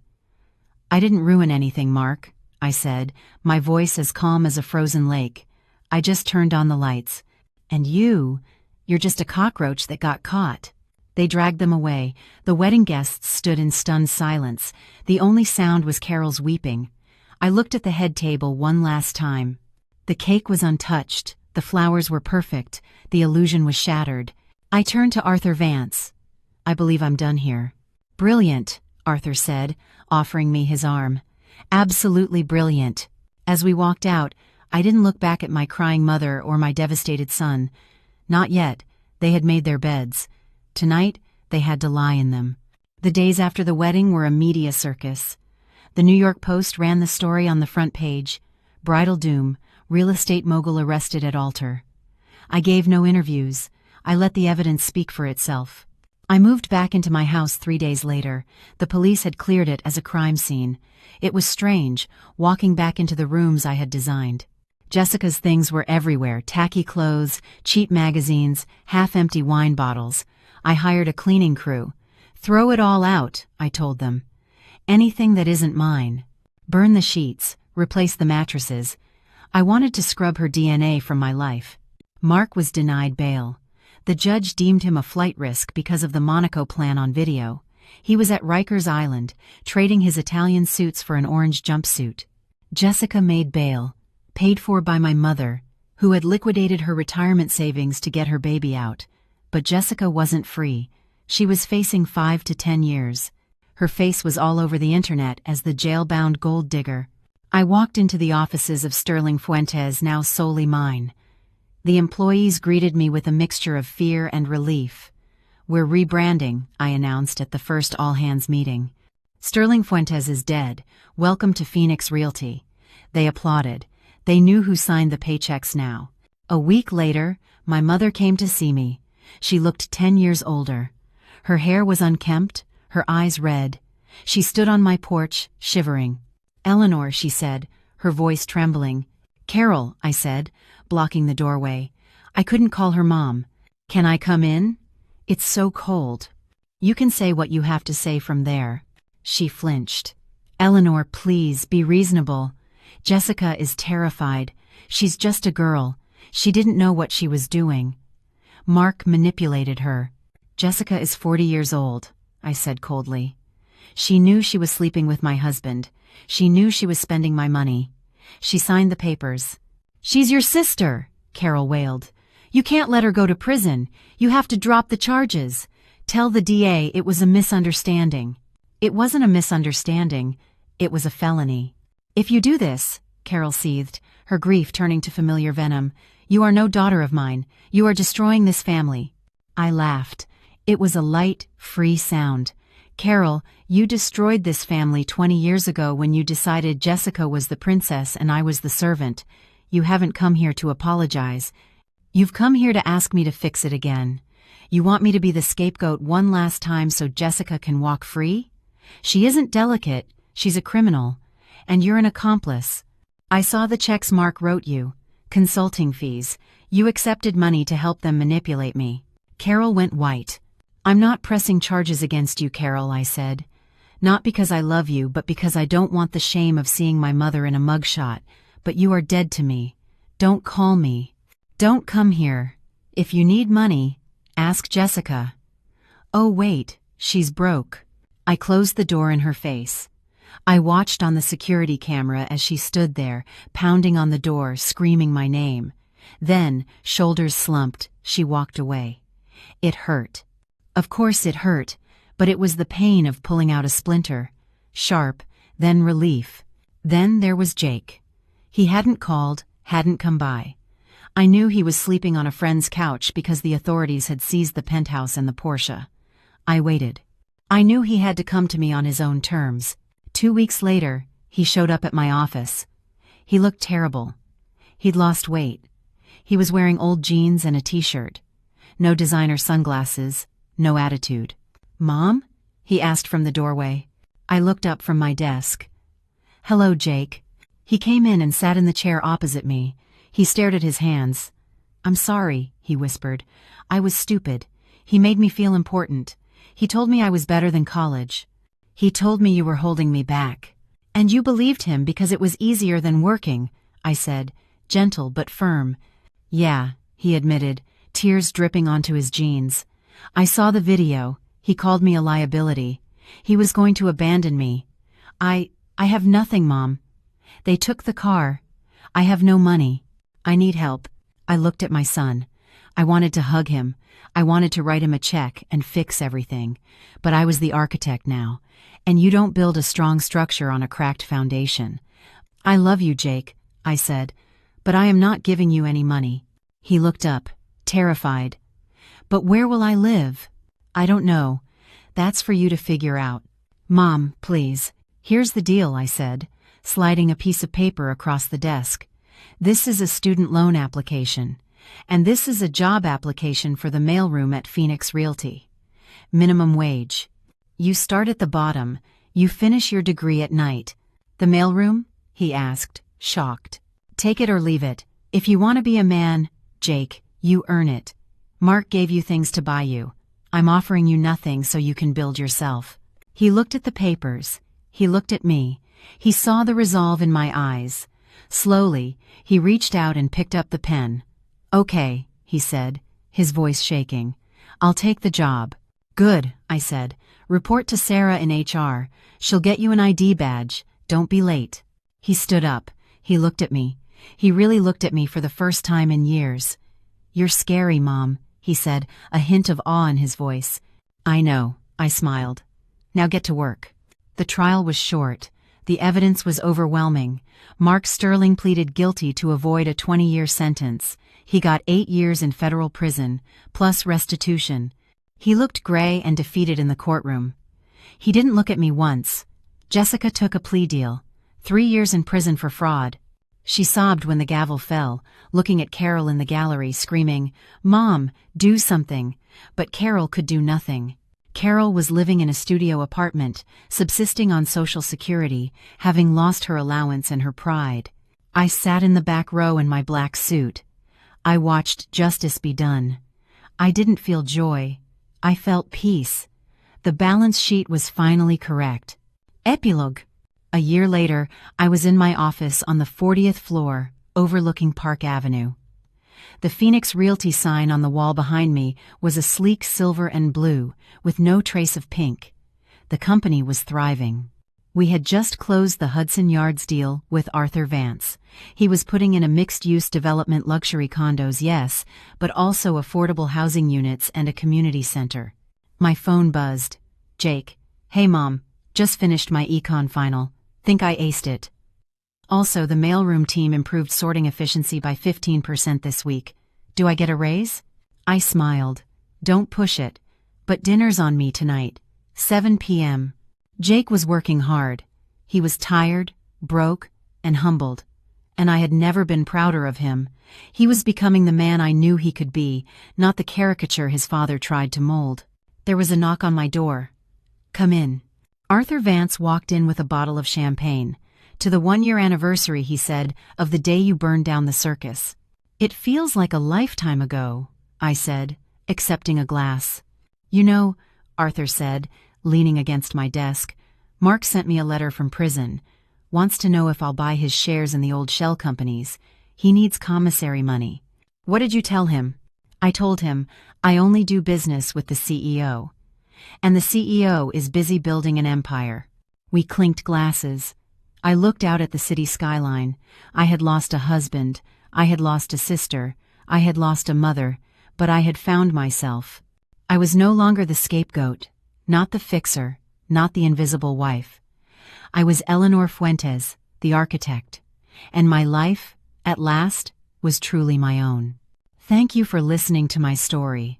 "I didn't ruin anything, Mark," I said, my voice as calm as a frozen lake. "I just turned on the lights. And you're just a cockroach that got caught." They dragged them away. The wedding guests stood in stunned silence. The only sound was Carol's weeping. I looked at the head table one last time. The cake was untouched. The flowers were perfect. The illusion was shattered. I turned to Arthur Vance. "I believe I'm done here." "Brilliant," Arthur said, offering me his arm. "Absolutely brilliant." As we walked out, I didn't look back at my crying mother or my devastated son. Not yet. They had made their beds. Tonight, they had to lie in them. The days after the wedding were a media circus. The New York Post ran the story on the front page. "Bridal doom, real estate mogul arrested at altar." I gave no interviews. I let the evidence speak for itself. I moved back into my house 3 days later. The police had cleared it as a crime scene. It was strange, walking back into the rooms I had designed. Jessica's things were everywhere: tacky clothes, cheap magazines, half-empty wine bottles. I hired a cleaning crew. "Throw it all out," I told them. "Anything that isn't mine. Burn the sheets, replace the mattresses." I wanted to scrub her DNA from my life. Mark was denied bail. The judge deemed him a flight risk because of the Monaco plan on video. He was at Rikers Island, trading his Italian suits for an orange jumpsuit. Jessica made bail, paid for by my mother, who had liquidated her retirement savings to get her baby out. But Jessica wasn't free. She was facing 5 to 10 years. Her face was all over the internet as the jail-bound gold digger. I walked into the offices of Sterling Fuentes, now solely mine. The employees greeted me with a mixture of fear and relief. "We're rebranding," I announced at the first all-hands meeting. "Sterling Fuentes is dead. Welcome to Phoenix Realty." They applauded. They knew who signed the paychecks now. A week later, my mother came to see me. She looked 10 years older. Her hair was unkempt, her eyes red. She stood on my porch, shivering. "Eleanor," she said, her voice trembling. "Carol," I said, blocking the doorway. I couldn't call her Mom. "Can I come in? It's so cold." "You can say what you have to say from there." She flinched. "Eleanor, please, be reasonable. Jessica is terrified. She's just a girl. She didn't know what she was doing. Mark manipulated her." "Jessica is 40 years old," I said coldly. "She knew she was sleeping with my husband. She knew she was spending my money. She signed the papers." "She's your sister," Carol wailed. "You can't let her go to prison. You have to drop the charges. Tell the DA it was a misunderstanding." "It wasn't a misunderstanding. It was a felony." "If you do this," Carol seethed, her grief turning to familiar venom, "you are no daughter of mine. You are destroying this family." I laughed. It was a light, free sound. "Carol, you destroyed this family 20 years ago when you decided Jessica was the princess and I was the servant. You haven't come here to apologize. You've come here to ask me to fix it again. You want me to be the scapegoat one last time so Jessica can walk free? She isn't delicate, she's a criminal. And you're an accomplice. I saw the checks Mark wrote you. Consulting fees. You accepted money to help them manipulate me." Carol went white. "I'm not pressing charges against you, Carol," I said. "Not because I love you, but because I don't want the shame of seeing my mother in a mugshot. But you are dead to me. Don't call me. Don't come here. If you need money, ask Jessica." "Oh wait, she's broke." I closed the door in her face. I watched on the security camera as she stood there, pounding on the door, screaming my name. Then, shoulders slumped, she walked away. It hurt. Of course it hurt, but it was the pain of pulling out a splinter. Sharp, then relief. Then there was Jake. He hadn't called, hadn't come by. I knew he was sleeping on a friend's couch because the authorities had seized the penthouse and the Porsche. I waited. I knew he had to come to me on his own terms. 2 weeks later, he showed up at my office. He looked terrible. He'd lost weight. He was wearing old jeans and a t-shirt. No designer sunglasses, no attitude. "Mom?" he asked from the doorway. I looked up from my desk. "Hello, Jake." He came in and sat in the chair opposite me. He stared at his hands. "I'm sorry," he whispered. "I was stupid. He made me feel important. He told me I was better than college. He told me you were holding me back. And you believed him because it was easier than working," I said, gentle but firm. "Yeah," he admitted, tears dripping onto his jeans. "I saw the video. He called me a liability. He was going to abandon me. I have nothing, Mom. They took the car. I have no money. I need help." I looked at my son. I wanted to hug him. I wanted to write him a check and fix everything. But I was the architect now. And you don't build a strong structure on a cracked foundation. "I love you, Jake," I said, "but I am not giving you any money." He looked up, terrified. "But where will I live?" "I don't know. That's for you to figure out." "Mom, please." "Here's the deal," I said, sliding a piece of paper across the desk. "This is a student loan application. And this is a job application for the mailroom at Phoenix Realty. Minimum wage. You start at the bottom. You finish your degree at night." "The mailroom?" he asked, shocked. "Take it or leave it. If you want to be a man, Jake, you earn it. Mark gave you things to buy you. I'm offering you nothing so you can build yourself." He looked at the papers. He looked at me. He saw the resolve in my eyes. Slowly, he reached out and picked up the pen. "Okay," he said, his voice shaking. "I'll take the job." "Good," I said, Report to Sarah in HR. She'll get you an ID badge. Don't be late." He stood up. He looked at me. He really looked at me for the first time in years. "You're scary, Mom," he said, a hint of awe in his voice. "I know," I smiled. "Now get to work." The trial was short. The evidence was overwhelming. Mark Sterling pleaded guilty to avoid a 20-year sentence. He got 8 years in federal prison, plus restitution. He looked gray and defeated in the courtroom. He didn't look at me once. Jessica took a plea deal. 3 years in prison for fraud. She sobbed when the gavel fell, looking at Carol in the gallery, screaming, "Mom, do something." But Carol could do nothing. Carol was living in a studio apartment, subsisting on Social Security, having lost her allowance and her pride. I sat in the back row in my black suit. I watched justice be done. I didn't feel joy. I felt peace. The balance sheet was finally correct. Epilogue. A year later, I was in my office on the 40th floor, overlooking Park Avenue. The Phoenix Realty sign on the wall behind me was a sleek silver and blue, with no trace of pink. The company was thriving. We had just closed the Hudson Yards deal with Arthur Vance. He was putting in a mixed-use development, luxury condos, yes, but also affordable housing units and a community center. My phone buzzed. "Jake. Hey Mom, just finished my econ final. Think I aced it. Also, the mailroom team improved sorting efficiency by 15% this week. Do I get a raise?" I smiled. "Don't push it. But dinner's on me tonight. 7 p.m. Jake was working hard. He was tired, broke, and humbled. And I had never been prouder of him. He was becoming the man I knew he could be, not the caricature his father tried to mold. There was a knock on my door. "Come in." Arthur Vance walked in with a bottle of champagne. "To the 1-year anniversary," he said, "of the day you burned down the circus." "It feels like a lifetime ago," I said, accepting a glass. "You know," Arthur said, leaning against my desk, "Mark sent me a letter from prison. Wants to know if I'll buy his shares in the old shell companies. He needs commissary money." "What did you tell him?" I told him, "I only do business with the CEO. And the CEO is busy building an empire." We clinked glasses. I looked out at the city skyline. I had lost a husband. I had lost a sister. I had lost a mother. But I had found myself. I was no longer the scapegoat, not the fixer, not the invisible wife. I was Eleanor Fuentes, the architect. And my life, at last, was truly my own. Thank you for listening to my story.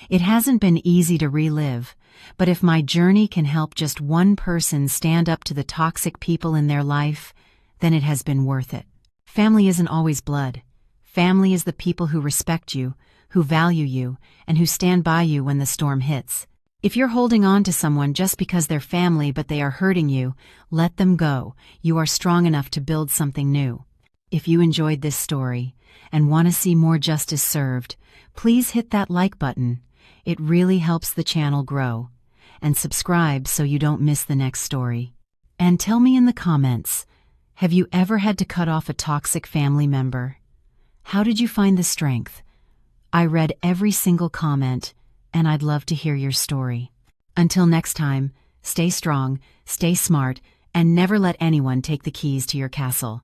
It hasn't been easy to relive, but if my journey can help just one person stand up to the toxic people in their life, then it has been worth it. Family isn't always blood. Family is the people who respect you, who value you, and who stand by you when the storm hits. If you're holding on to someone just because they're family but they are hurting you, let them go. You are strong enough to build something new. If you enjoyed this story and want to see more justice served, please hit that like button. It really helps the channel grow. And subscribe so you don't miss the next story. And tell me in the comments, have you ever had to cut off a toxic family member? How did you find the strength? I read every single comment, and I'd love to hear your story. Until next time, stay strong, stay smart, and never let anyone take the keys to your castle.